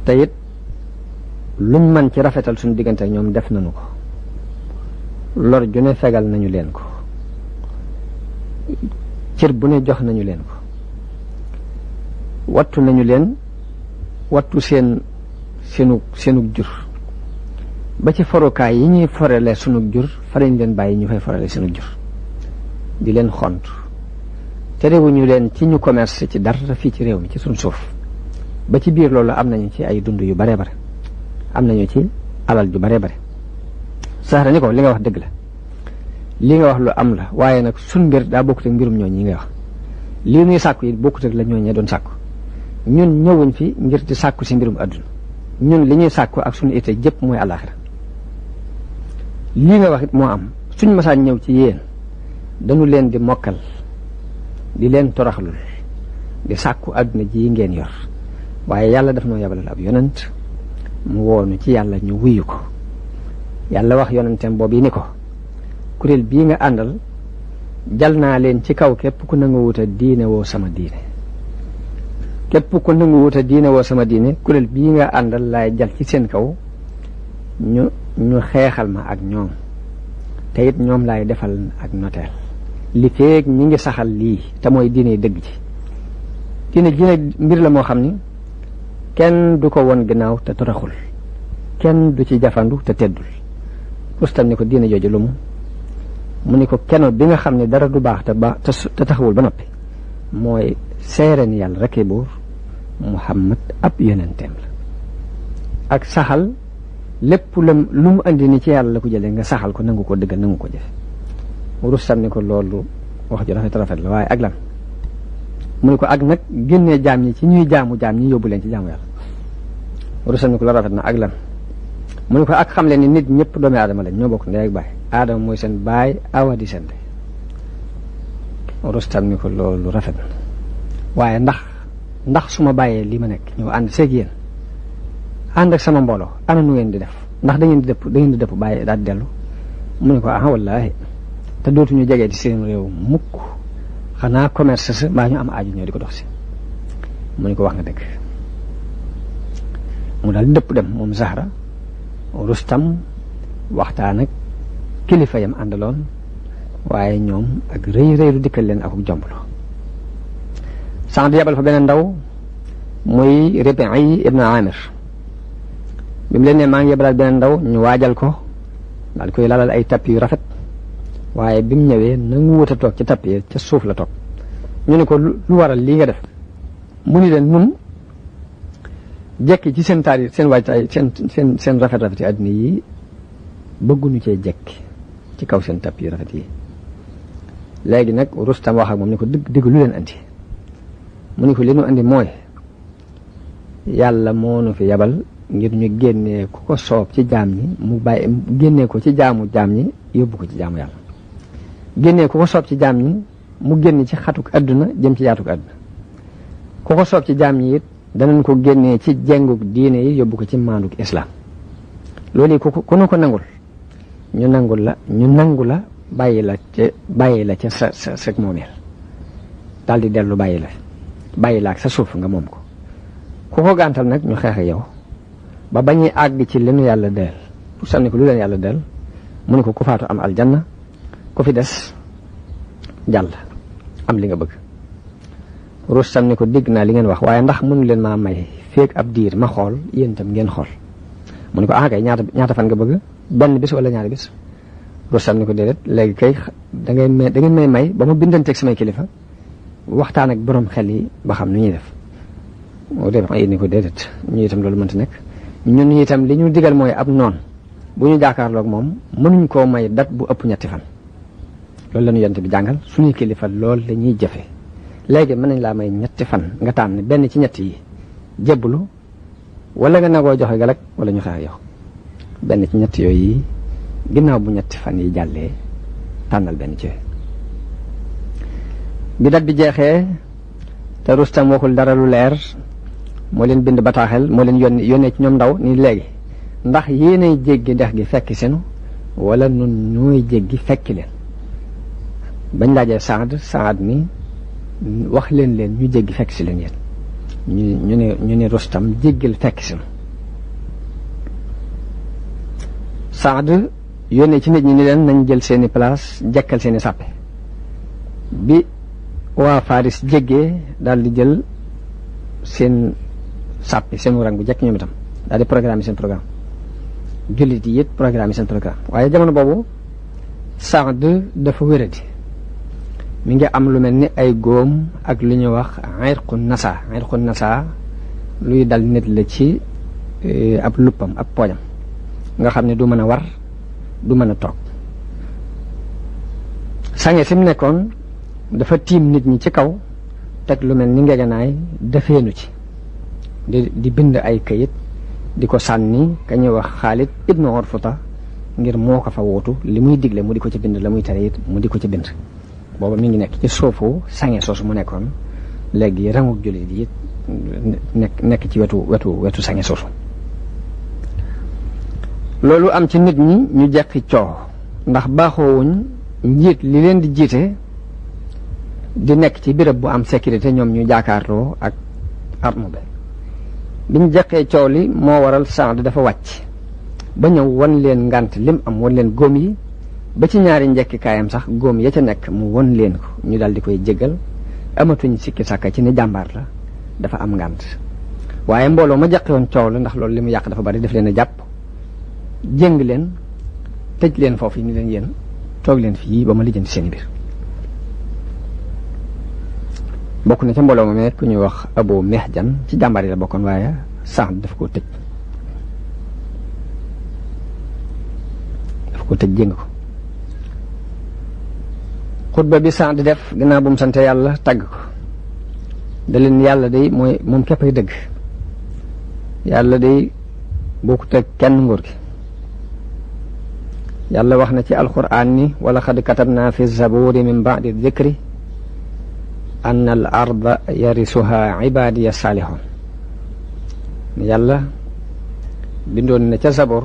te it luñ man ci rafetal suñu diggante ak ñoom def nañu ko lor ju ne fegal nañu leen ko cër bu ne jox nañu leen ko wattu nañu leen wattu seenug jur ba ci forukaay yi ñuy forale sunug jur fa lañ leen bàyyi ñu fay forale sunug jur di leen xont terewuñu leen ci ñu commerce ci dara fii ci réew mi ci suñ suuf ba ci biir loolu am nañu ci ay dund yu bare bare am nañu ci alal ju bare bare Zahra ni ko li nga wax dëgg la li nga wax lu am la waaye nag suñ mbir daa bokkut ak mbirum ñooñ yi nga wax lii ñuy sàkku yi bokkut ak la ñooñee doon sàkku ñun ñëwuñ fi ngir di sàkku si mbirum àdduna ñun li ñuy sàkku ak suñu ité jëpp mooy àllaaxira lii nga wax it moo am suñ masaan ñëw ci yéen dañu leen di mokkal di leen toraxlul di sàkku àdduna ji ngeen yor waaye yàlla daf noo yabalal ab yonent mu woonu ci yàlla ñu wuyu ko yàlla wax yonenteem boobu yi ni ko kuréel bii nga àndal jal naa leen ci kaw képp ku nangu wuta diine woo sama diine képp ku nangu wuta diine woo sama diine kuréel bii nga àndal laay jal ci seen kaw ñu xeexal ma ak ñoom te it ñoom laay defal ak noteel li feeg ñi ngi saxal lii te mooy diine dëgg ci diine mbir la moo xam ni kenn du ko won ginnaaw te toraxul kenn du ci jafandu te teddul Rustam ni ko diine jooju lu mu ni ko keno bi nga xam ne dara du baax te taxawul ba noppi mooy seere ni yàlla rekk buur Muhammad ab yonenteem la ak saxal lépp lu mu andi ni ci yàlla la ko jëlee nga saxal ko nangu ko dëggal nangu ko jëfe Rustam ni ko loolu wax ju rafet la waaye ak lan mu ni ko ak nag génnee jaam ñi ci ñuy jaamu jaam ñi yóbbu leen ci jaamu yàlla Rustam ni ko la rafet na ak lan mu ni ko ak xam leen ni nit ñëpp doomi aadama lañ ñoo bokk ndey ak baay Aadama mooy seen baay Awa di seen ndey. Rustam ni ko loolu rafet na waaye ndax su ma bàyyee li ma nekk ñëw ànd seeg yéen ànd ak sama mbooloo ana nu ngeen di def ndax da ngeen di dëpp bàyyi daal di dellu. mu ne ko wallaahi te dootuñu jegee ci seen réew mukk xanaa commerce sa mbaa ñu am aaju ñoo di ko dox si. mu ne ko wax nga dëgg. mu daal dëpp dem moom Zahra. Rustam waxtaan ak kilifa yam àndaloon waaye ñoom ak rëy lu dikkal leen ak jomblo. Saad yabal fa beneen ndaw muy Ribi'i ibn Amir bi mu leen ne maa ngi yebalaat beneen ndaw ñu waajal ko daal koy lalal ay tapis yu rafet waaye bi mu ñëwee nangu wut a toog ci tapis ca suuf la toog. ñu ne ko lu waral lii nga def mu ni leen nun jekki ci seen taar seen waajtaay seen rafet yi àddina yi bëgguñu cee jekki ci kaw seen tapis yu rafet yi. léegi nag Rustam wax ak moom ni ko dëgg lu leen andi mu ni ko li nu andi mooy yàlla moo nu fi yabal ngir ñu génnee ku ko soob ci jaam ñi mu bàyyi génnee ko ci jaamu jaam ñi yóbbu ko ci jaamu yàlla. génnee ku ko soob ci jaam ñi mu génn ci xatuk adduna jëm ci yaatuk adduna ku ko soob ci jaam ñi it danañ ko génnee ci jenguk diine yi yóbbu ko ci maanduk islam. loolu yi ku nu ko nangul ñu nangu la bàyyi la ca sa moomeel daal di dellu bàyyi la ak sa suuf nga moom ko. ku ko gàntal nag ñu xeex ak yow ba bañuy àgg ci li nu yàlla del pour sànni ko lu leen yàlla del mu ne ko ku faatu am aljanna ku fi des jàll am li nga bëgg. Rustam ni ko dégg naa li ngeen wax waaye ndax mënu leen maa may feek ab diir ma xool yéen itam ngeen xool. mu ne ko kay ñaata fan nga bëgg benn bis wala ñaari bis. Rustam ni ko déedéet léegi kay da ngeen may ba ma bindanteeg samay kilifa waxtaan ak borom xel yi ba xam nu ñuy def. moo def ni ko déedéet ñu itam loolu mënta nekk ñun itam li ñu digal mooy ab noon bu ñu jàkkaarloog moom mënuñ koo may dat bu ëpp ñetti fan. loolu la ñu yonent bi jàngal suñuy kilifa loolu la ñuy jëfe léegi mën nañ laa may ñetti fan nga tànn benn ci ñett yi jébbalu wala nga nagoo joxe galak wala ñu xeex yow benn ci ñett yooyu yi ginnaaw bu ñetti fan yi jàllee tànnal benn ci bi dat bi jeexee te Rustam waxul dara lu leer moo leen bind bataaxel moo leen yónnee ci ñoom ndaw ni léegi ndax yéenay jéggi dex gi fekki senu wala nun ñooy jéggi fekki leen. bañ laajee Saad ni wax leen ñu jéggi fekk si leen yéen ñu ne Rustam jéggil fekk si nu. Saad yónnee ci nit ñi ni leen nañ jël seeni place jekkal seeni sàppe bi waa Faris jéggee daal di jël seen sàppe seen rang bu jekk ñoom itam daal di programme seen programme jullit yi it programme seen programme waaye jamono boobu Saad dafa wéradi mi ngi am lu mel ni ay góom ak lu ñuy wax irqun nasa luy dal nit la ci ab luppam ab poojam nga xam ne du mën a war du mën a toog. sange fi mu nekkoon dafa tiim nit ñi ci kaw teg lu mel ni ngeganaay defeenu ci di bind ay kayit di ko sànni ka ñuy wax Xaalid ibnu Urfuta ngir moo ko fa wootu li muy digle mu di ko ci bind la muy tere it mu di ko ci bind. booba mi ngi nekk ci suufu sange soosu mu nekkoon léegi ranguk jullit yi nekk ci wetu sange soosu. loolu am ci nit ñi ñu jekki coow ndax baaxoowuñ njiit li leen di jiite di nekk ci béréb bu am sécurité ñoom ñu jaakaarloo ak arme bi. biñ jeqee coow li moo waral Saad dafa wàcc ba ñëw wan leen ngant lim am wan leen góom yi ba ci ñaari njekki kaayam sax góom ya ca nekk mu won leen ko ñu daal di koy jégal amatuñ sikki sàkka ci ne jàmbaar la dafa am ngànt. waaye mbooloo ma jaqi woon coow la ndax loolu li mu yàq dafa bari def leen a jàpp jéng leen tëj leen foofu yi ni leen yéen toog leen fii ba ma lijjanti seen biir. bokk na ca mbooloo ma ku ñuy wax Abu Mihjan ci jàmbaar yi la bokkoon waaye Saad daf koo tëj jéng ko. xutba bi Saad di def gannaaw bu mu sante yàlla tàgg ko da leen yàlla day mooy moom képp ay dëgg yàlla day bokkut ak kenn nguur gi yàlla wax na ci alquran ni wa laqad katabna fi zaburi min ba'di dhikri anna al arda yarisuha ibadiya salihun yàlla bindoon na ca zabor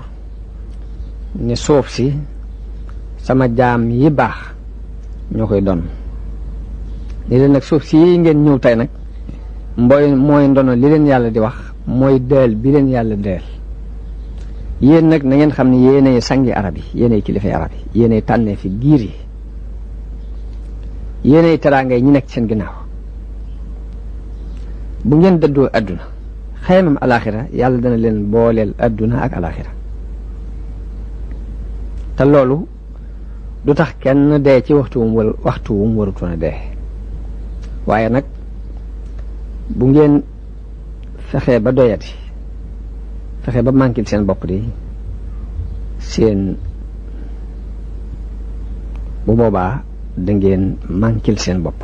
ne suuf si sama jaam yi baax ñoo koy doon li leen nag suuf si ngeen ñëw tey nag mooy ndono li leen yàlla di wax mooy deel bi leen yàlla deel yéen nag na ngeen xam ne yéenay sangi arab yi yéenay kilifay arab yi yéenay tànnee fi giir yi yéenay teraangay ñi nekk seen ginnaaw bu ngeen dëddoo adduna xeymam alaxira yàlla dana leen booleel adduna ak alaxira te loolu du tax kenn dee ci waxtu wu mu warutoon a dee waaye nag bu ngeen fexee ba doyati fexe ba mànkil seen bopp di seen bu boobaa da ngeen mànkil seen bopp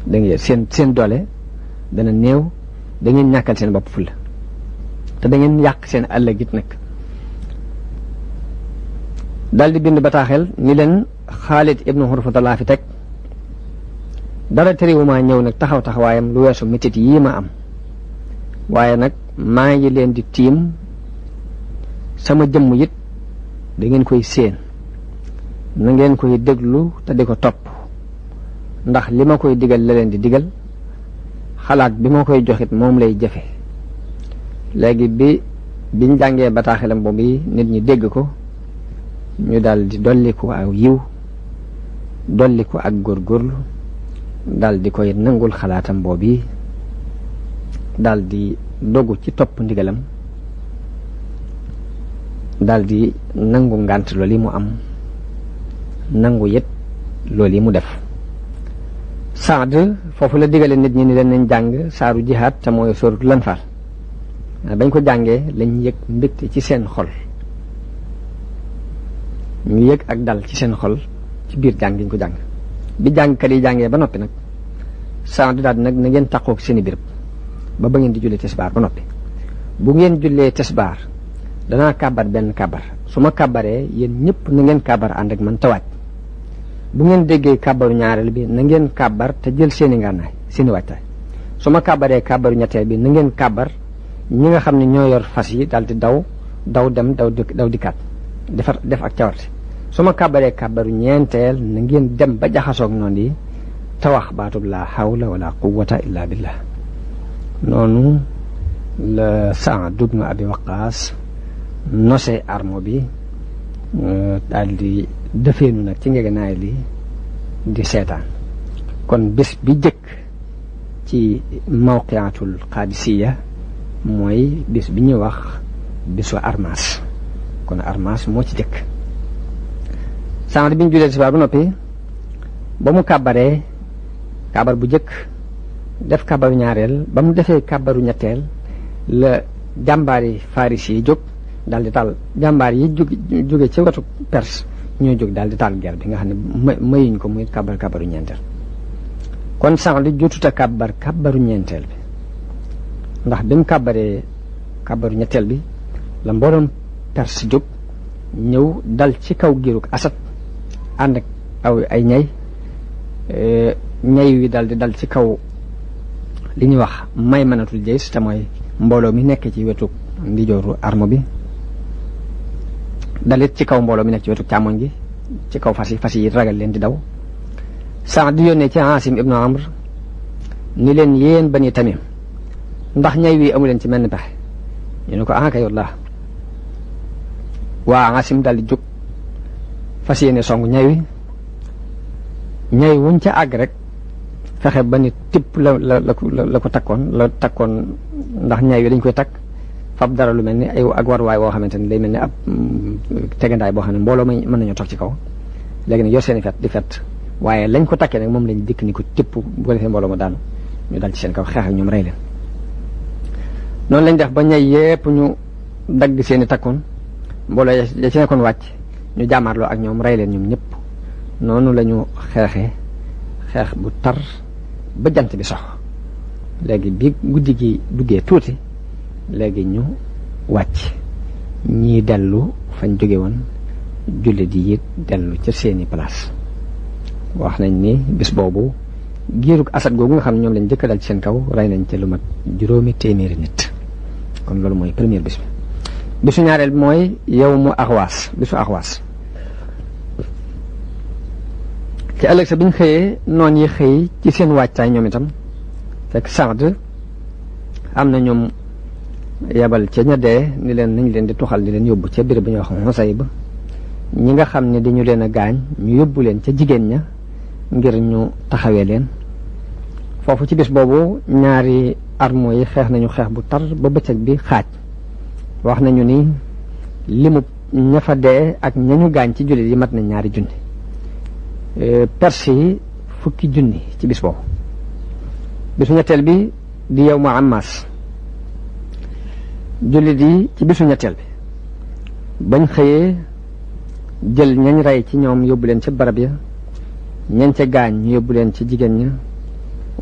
da ngeen seen doole dana néew da ngeen ñàkkal seen bopp fulla te da ngeen yàq seen ëllëg it nag daal di bind bataaxel ni leen Xaalid ibnu Hurfata laa fi teg dara terewuma ñëw nag taxaw taxawaayam lu weesu metit yii ma am waaye nag maa ngi leen di tiim sama jëmm it da ngeen koy séen na ngeen koy déglu te di ko topp ndax li ma koy digal la leen di digal xalaat bi ma koy joxit moom lay jëfe léegi biñ jàngee bataaxelam boobu nit ñi dégg ko ñu daal di dolliku ak yiw dolliku ak góorgóorlu daal di koy nangul xalaatam boobu daal di dogu ci topp ndigalam daal di nangu ngànt loolu yi mu am nangu yit loolu yi mu def Saad foofu la digale nit ñi ni leen nañ jàng saaru jihaad te mooy sóoratul Anfaal bañ ko jàngee lañ yëg mbégte ci seen xol ñu yëg ak dal ci seen xol ci biir jàng gi ñu ko jàng bi jàngkat yi jàngee ba noppi nag Saad daal nag na ngeen taqoog seeni béréb ba ngeen di jullee tisbaar ba noppi bu ngeen jullee tisbaar danaa kàbbar benn kàbbar su ma kàbbaree yéen ñëpp na ngeen kàbbar ànd ak man tawaaj bu ngeen déggee kàbbaru ñaareel bi na ngeen kàbbar te jël seeni ngànnaay seeni waajtaay su ma kàbbaree kàbbaru ñetteel bi na ngeen kàbbar ñi nga xam ne ñoo yor fas yi daal di daw dem daw dikkaat def ak cawarte su ma kàbbaree kàbbaru ñeenteel na ngeen dem ba jaxasoog noonu yi te wax baatub laa hawla wala quwwata illa billah noonu la Saad ibn Abi Waqqaas nose armo bi daal di defeenu nag ci ngegenaay li di seetaan kon bés bi jëkk ci mawqiatul Qaadisiya mooy bés bi ñuy wax bésu Armas kon Armas moo ci jëkk Saad bi ñu julee tisbaar ba noppi ba mu kàbbaree kàbbar bu jëkk def kàbbaru ñaareel ba mu defee kàbbaru ñetteel la jàmbaari Faris yi jóg daal di taal jàmbaar yi jóge ci wetu Perse ñoo jóg daal di taal guerre bi nga xam ne mayuñ ko muy kàbbaru ñeenteel kon Saad jotuta kàbbaru ñeenteel bi ndax bi mu kàbbaree kàbbaru ñetteel bi la mbooloom Perse jóg ñëw dal ci kaw giirug Asad ànd ak ay ñay wi daal di dal ci kaw li ñuy wax Maymanatul Jays te mooy mbooloo mi nekk ci wetu ndijooru armo bi dalit ci kaw mbooloo mi nekk ci wetu càmmoñ gi ci kaw fas yi ragal leen di daw Saad di yónnee ci Asim ibnu Amr ni leen yéen Bani Tamim ndax ñay wi amu leen ci menn pexe ñu ne ko kay wallah waa Asim daal di jóg fas yéene song ñay wuñ ca àgg rek fexe ba ni tipp la ko takkoon ndax ñay wi dañ koy takk fab dara lu mel ni ak waruwaay boo xamante ni day mel ni ab tegandaay boo xam ne mbooloo mën nañoo toog ci kaw léegi nag yor seeni fet di fet waaye lañ ko takkee nag moom lañ dikk ni ko tipp bu ko defee mbooloo ma daanu ñu dal ci seen kaw xeex ak ñoom rey leen noonu lañ def ba ñay yépp ñu dagg seeni takkoon mbooloo ya ci nekkoon wàcc ñu jàmmaarloo ak ñoom rey leen ñoom ñëpp noonu la ñu xeexee xeex bu tar ba jant bi sox léegi bi guddi gi duggee tuuti léegi ñu wàcc ñii dellu fañ jóge woon jullit yi it dellu ca seeni place. wax nañ ni bis boobu giirug Asad googu nga xam ne ñoom lañ jëkk dal ci seen kaw rey nañ ca lu mat 200 nit. kon loolu mooy première bis bi. bisu ñaareel bi mooy yawmu Axwaas, bisu Axwaas. ci ëllëg sa biñ xëyee noon yi xëy ci seen wàccaay ñoom itam fekk Saad am na ñoom yabal ca ña dee ni leen nañ leen di tuxal di leen yóbbu ca béréb bi ñuy wax Xusayb ñi nga xam ne dañu leen a gaañ ñu yóbbu leen ca jigéen ña ngir ñu taxawee leen. foofu ci bis boobu ñaari armo yi xeex nañu xeex bu tar ba bëccëg bi xaaj. wax nañu ni limu ña fa dee ak ñañu gaañ ci jullit yi mat na 2 junni. Perse yi 10 junni ci bis boobu. bisu ñetteel bi di yawmu Ammaas. jullit yi ci bisu ñetteel bi bañ xëyee jël ñañ rey ci ñoom yóbbu leen ca barab ya, ñañ ca gaañ ñu yóbbu leen ci jigéen ña,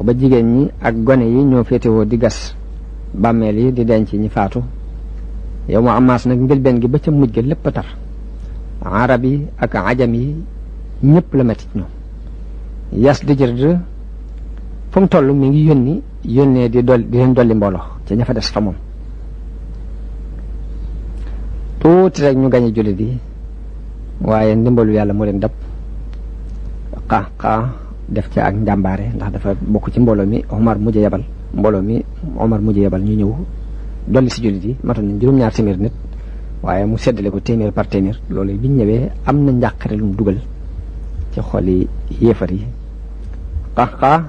ba jigéen ñi ak gone yi ñoo féetewoo di gas bàmmeel yi di denc ñi faatu. yawmu Ammaas nag njëlbeen gi ba ca mujj ga lépp a tar. arab yi ak ajam yi ñëpp la metti ñoom. Yas di jërd fu mu toll mi ngi yónnee di leen dolli mbooloo ca ña fa des fa moom. tuuti rek ñu gañe jullit yi waaye ndimbalu yàlla moo leen dab. xaa def ca ak njàmbaare ndax dafa bokk ci mbooloo mi Omar mujj yebal ñu ñëw dolli si jullit yi matoon nañ 200 nit waaye mu seddale ko téeméer par téeméer. loolu biñ ñëwee am na njàqare lu mu dugal ci xoli yéefar yi. xaa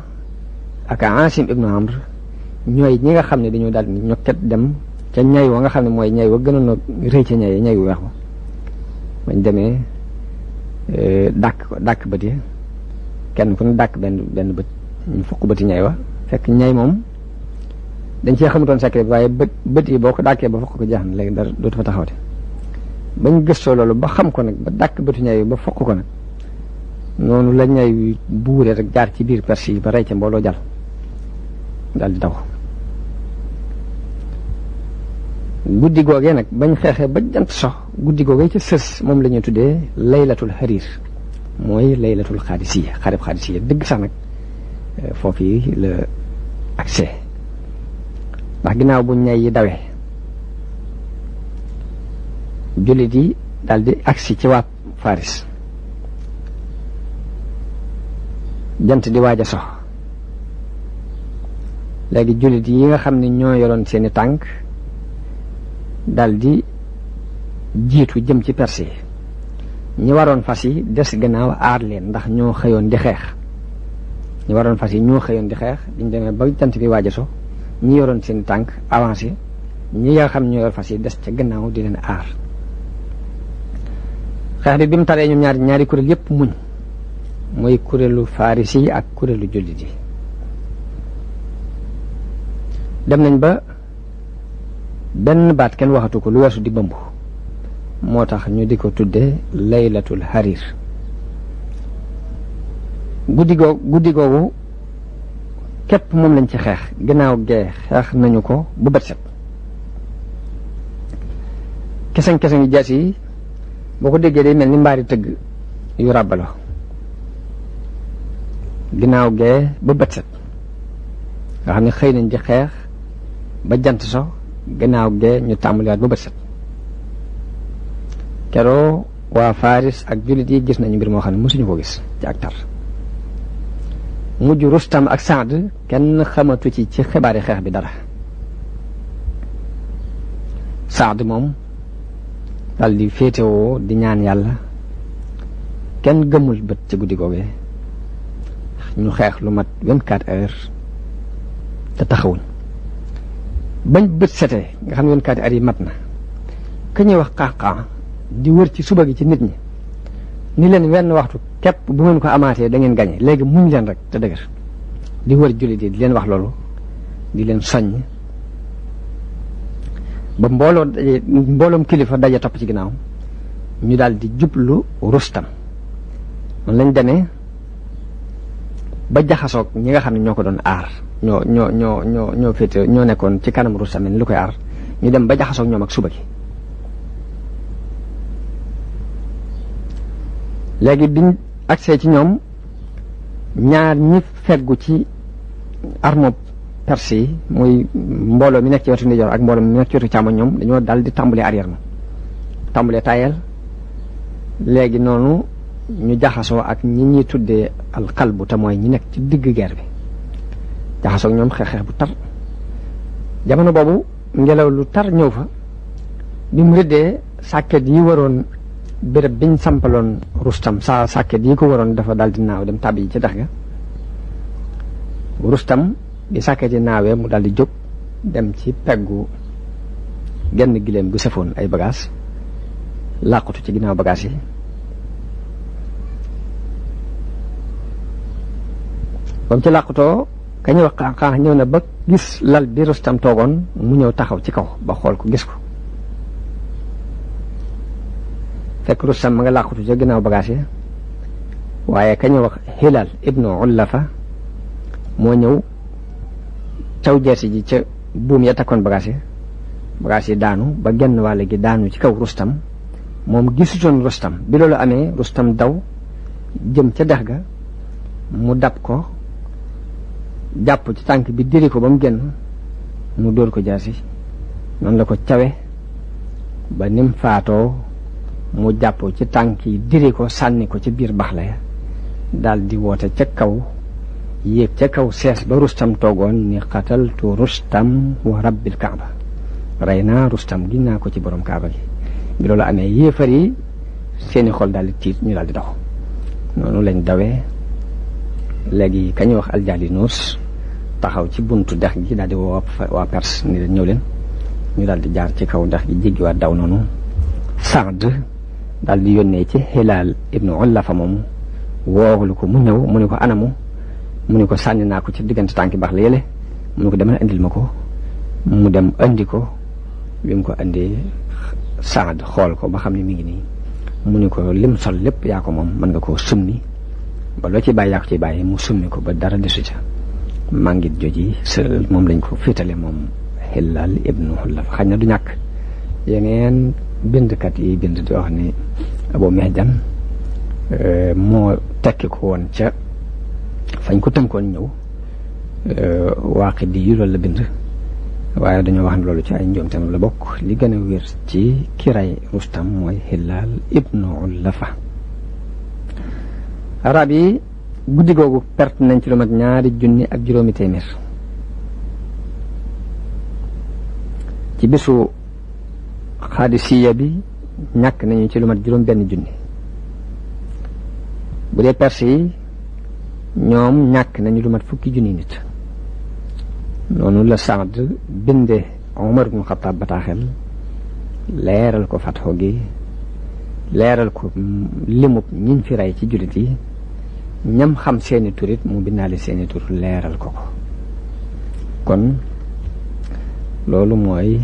ak Asim ibnu Amr ñooy ñi nga xam ne dañoo daal di ñokket dem ca ñay wa nga xam ne mooy ñay wa gënoon a rëy ca ñay wu weex wa. bañ demee dàkk bët yi kenn ku ne dàkk benn bët ñu fukk bëti ñay wa. fekk ñay moom dañ cee xamutoon secret bi waaye bët yi boo ko dàkkee ba fukk ko jeex na léegi dara dootu fa taxawte. bañ gëstoo loolu ba xam ko nag ba dàkk bëtu ñay wi ba fukk ko nag noonu la ñay wi buuree rek jaar ci biir Perse yi ba rey ca mbooloo jàll daal di daw. guddi googee nag bañ xeexee ba jant sox guddi googee ca sës moom la ñuy tuddee laylatul Hariir, mooy laylatul Xaadisiya, xareb Xaadisiya dëgg sax nag foofu yi la accès. ndax ginnaaw bu ñay yi dawee jullit yi daal di agsi ci waa Faris. jant di waaj a sox léegi jullit yi nga xam ne ñoo yoroon seeni tànk dal di jiitu jëm ci Perse yi. ñi waroon fas yi des gannaaw aar leen ndax ñoo xëyoon di xeex. biñ demee ba jant bi waaj a so ñi yoroon seen tànk avancé, ñi nga xam ñoo yor fas yi des ca gannaaw di leen aar. xeex bi mu taree ñoom ñaari kuréel yépp muñ, mooy kuréelu Faris yi ak kuréelu jullit yi. dem nañ ba benn baat kenn waxatu ko lu weesu di bëmb, moo tax ñu di ko tudde laylatul Hariir. guddi googu képp moom lañ ci xeex. ginnaaw gee xeex nañu ko ba bët set. keseng-keseng yu jaas yi boo ko déggee day mel ni mbaari tëgg yu ràbbaloo. ginnaaw gee ba bët set nga xam ne xëy nañ di xeex ba jant so, ginnaaw gee ñu tàmbaliwaat ba bët set. keroo waa Faris ak jullit yi gis nañu mbir moo xam ne mësuñu ko gis ci ak tar. mujj Rustam ak Saad kenn xamatu ci xibaari xeex bi dara. Saad moom dal di féetewoo di ñaan yàlla. kenn gëmul bët ci guddi googee ñu xeex lu mat 24 heures te taxawuñ. bañ bët setee nga xam ne 24 heures yi mat na, ka ñuy wax Qaqaa di wër ci suba gi ci nit ñi ni leen wenn waxtu képp bu ngeen ko amaatee da ngeen gañe, léegi muñ leen rek te dëgër. di wër jullit yi di leen wax loolu, di leen soññ ba mbooloom kilifa daje topp ci ginnaaw ñu daal di jublu Rustam. man lañ demee ba jaxasoog ñi nga xam ne ñoo ko doon aar, ñoo féete ñoo nekkoon ci kanam Rustam lu koy aar. ñu dem ba jaxasoog ñoom ak suba gi léegi biñ agsee ci ñoom ñaar ñi feggu ci armo perse yi muy mbooloo mi nekk ci wetu ndijoor ak mbooloo mi nekk ci wetu càmmoñ ñoom dañoo dal di tàmbalee arrière ma tàmbalee tayel léegi noonu ñu jaxasoo ak ñi ñuy tuddee alxalbu te mooy ñi nekk ci digg guerre bi jaxasoo ak ñoom xeex bu tar jamono boobu ngelaw lu tar ñëw fa bi mu rëddee sàkket yi waroon béréb biñ sampaloon Rustam sàkket yi ko waroon dafa dal di naaw dem tàbbi ci dex ga Rustam bi sàkket yi naawee mu dal di jóg dem ci peggu genn gileem bu sefoon ay bagages làqutu ci ginnaaw bagages yi ba mu ci làqutoo kañu wax xaax ñëw na ba gis lal bi Rustam toogoon mu ñëw taxaw ci kaw ba xool ko gis ko fekk Rustam ma nga làqutu ca ginnaaw bagages yi waaye kañu wax Hilal ibnu Ullafa moo ñëw caw jeesi ji ca buum ya takkoon bagages yi daanu ba genn wàll gi daanu ci kaw Rustam moom gisutoon Rustam bi loolu amee Rustam daw jëm ca dex ga mu dab ko jàpp ci tànk bi diri ko ba mu génn mu dóor ko jaasi noonu la ko cawe ba nim faatoo mu jàpp ci tànk yi diri ko sànni ko ci biir baxla ya daal di woote ca kaw yéeg ca kaw sees ba Rustam toogoon ni qataltu Rustam wa rabbil kaaba rey naa Rustam giñ naa ko ci borom kaaba gi bi loolu amee yéefar yi seeni xol daal di tiit ñu daal di dox noonu lañ dawee léegi kañuy wax Aljalinus taxaw ci buntu dex gi daal di woo waa Perse ni leen ñëw leen ñu daal di jaar ci kaw dex gi jéggiwaat daw noonu Saad daal di yónnee ci Hilal ibnu Ullafa moomu woolu ko mu ñëw mu ne ko anamu mu ne ko sànni naa ko ci diggante tànki baax la yële mu ne ko demal indil ma ko mu dem andi ko bi mu ko andee Saad xool ko ba xam ne mi ngi nii mu ne ko lim sol lépp yaa ko moom mën nga koo summi ba loo ci bàyyi yaa ko ci bàyyi mu summi ko ba dara desu ca màngit joji moom lañ ko féetale moom Hilal ibnu Ullafa xañ na du ñàkk yeneen bindkat yi bind di wax ne Abu Mihjan moo tekki ko woon ca fañ ko tënkoon ñëw Waaqidi yi loolu la bind waaye dañoo wax ne loolu ci ay njuumteem la bokk li gën a wér ci kiray Rustam mooy Hilal ibnu Ullafa arab yi guddi googu perte nañ ci lu mat 2 ak juróomi téeméer ci bisu Xaadisiya bi ñàkk nañu ci lu mat 7 bu dee perse yi ñoom ñàkk nañu lu mat 10 nit noonu la Saad binde Omar ibn Xattaab bataaxel leeral ko fatxo gi leeral ko limub ñiñ fi rey ci jullit yi ñam xam seeni turit mu bindaale seeni tur leeral ko kon loolu mooy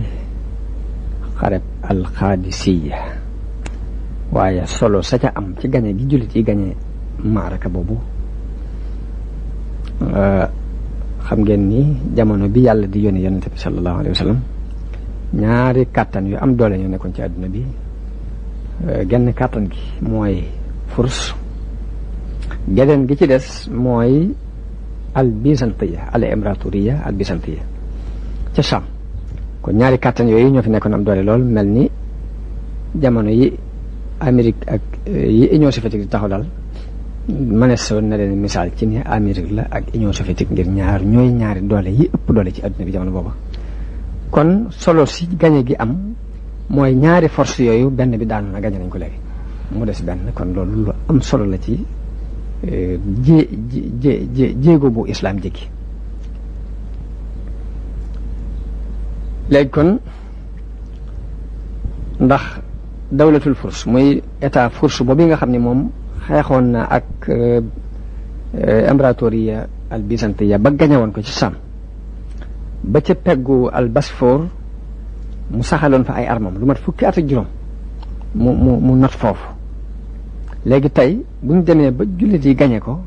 xareb alxaadisiya waaye solo sa ca am ci gañe gi jullit yi gañe maaraka boobu xam ngeen ni jamono bi yàlla di yónni yonente bi sallallahu alayhi wa sallam ñaari kàttan yu am doole ñoo nekkoon ci àdduna bi genn kàttan gi mooy furs geneen gi ci des mooy al byzantiya al imraturiya al byzantiya ca Sham kon ñaari kàttan yooyu ñoo fi nekkoon am doole lool mel ni jamono yi Amérique ak yi Union soviétique di taxaw daal mënees na leen misaal ci ne Amérique la ak Union soviétique ngir ñooy ñaari doole yi ëpp doole ci adduna bi jamono booba kon solo si gañe gi am mooy ñaari force yooyu benn bi daanu na gañe nañ ko léegi mu des benn kon loolu lu am solo la ci jéego bu islam jéggi léegi kon ndax dawlatul furs muy état furs boobu nga xam ne moom xeexoon na ak imbratoriya al byzantiya ba gañewoon ko ci Sam ba ca peggu al Bosphore mu saxaloon fa ay armam lu mat 10 at ak juróom mu not foofu léegi tey buñ demee ba jullit yi gañe ko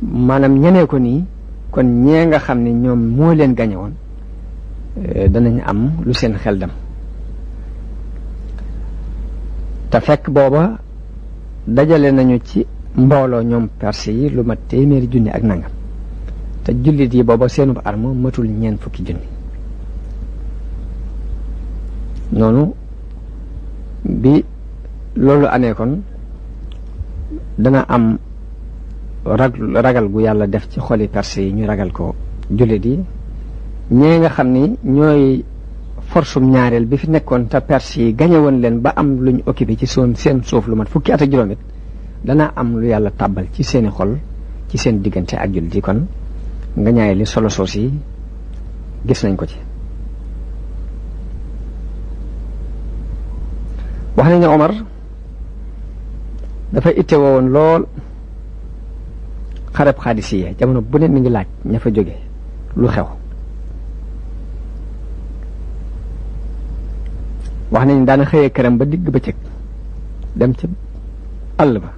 maanaam ñenee ko nii kon ñee nga xam ne ñoom moo leen gañe woon danañ am lu seen xel dem te fekk booba dajale nañu ci mbooloo ñoom perse yi lu mat téeméeri junni ak nangam te jullit yi booba seenub arme matul ñeent fukki junni. noonu bi loolu amee kon dana am ragal gu yàlla def ci xoli perse yi ñu ragal ko jullit yi. ñee nga xam ni ñooy forsum ñaareel bi fi nekkoon te perse yi gañe woon leen ba am luñ occupé ci seen suuf lu mat fukki at ak juróom it dana am lu yàlla tàbbal ci seeni xol ci seen diggante ak jullit yi kon nga ñaay li solo soos yi gis nañ ko ci. wax nañ ne Omar dafa itte woon lool xareb Xaadisiya jamono bu ne mi ngi laaj ña fa jóge lu xew. wax nañ daana xëyee këram ba digg bëccëg dem ca àll ba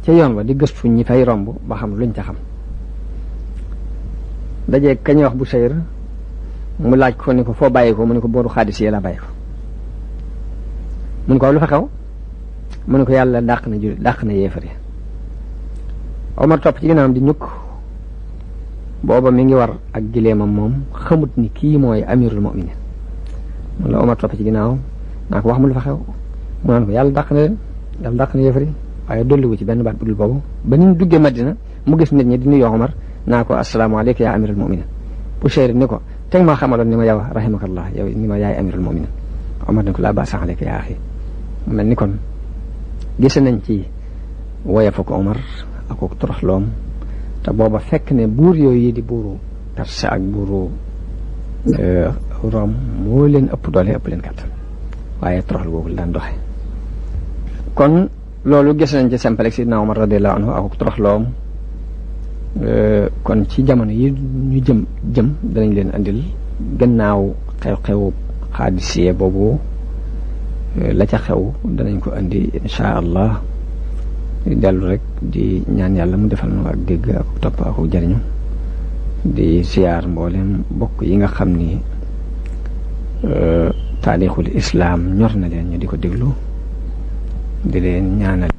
ca yoon wa di gëstu ñi fay romb ba xam luñ ca xam. dajee kañ wax bu sayr mu laaj ko ni ko foo bàyyi ko mu ne ko booru Xaadisiya la bàyyi ko. mun ko lu fa xew mu ne ko yàlla dàq na jullit dàq na yéefar yi. Omar topp ci ginnaawam di ñukk booba mi ngi war ak gileemam moom xamut ni kii mooy amirul mu'minin. mun la Omar topp ci ginnaaw naa ko wax mu lu fa xew mu naan ko yàlla dàq na leen yàlla dàq na yéefar yi waaye dolliwu ci benn baat bu dul boobu ba ni ñu duggee Madina mu gis nit ñi di nuyu Omar naa ko asalaamaaleykum yaa amirul mu'minin. bu Busayr ni ko teg maa xamaloon ni ma yow rahimakallah yow ni ma yaay amirul mu'minin. Omar ne ko laa baasa alayka yaa axi mel ni kon gis nañ ci woyofa ko Omar ak ko toroxloom te booba fekk ne buur yooyu di buuru Perse ak buuru Rome moo leen ëpp doole ëpp leen kattan waaye toroxlu boobu la daan doxe kon loolu gis nañ ci sempale Sidna Omar radiyallahu anhu ak toroxloom kon ci jamono yi ñu jëm danañ leen andil gannaaw xew-xew Xaadisiya boobu la ca xew danañ ko andi insha allah dellu rek di ñaan yàlla mu defal nu ak dégg ak topp ak jariñu di siyaar mboolem bokk yi nga xam ni taarixul islaam ñor na leen ñu di ko déglu di leen ñaanal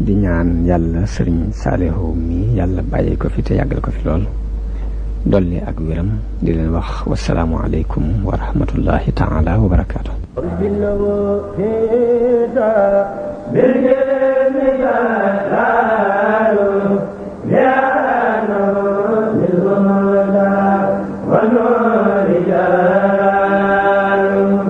di ñaan yàlla sëriñ Saalihu mi yàlla bàyyi ko fi te yàggal ko fi lool dolli ak wéram di leen wax wasalaamu aleykum wa rahmatullahi taala wa barakaatu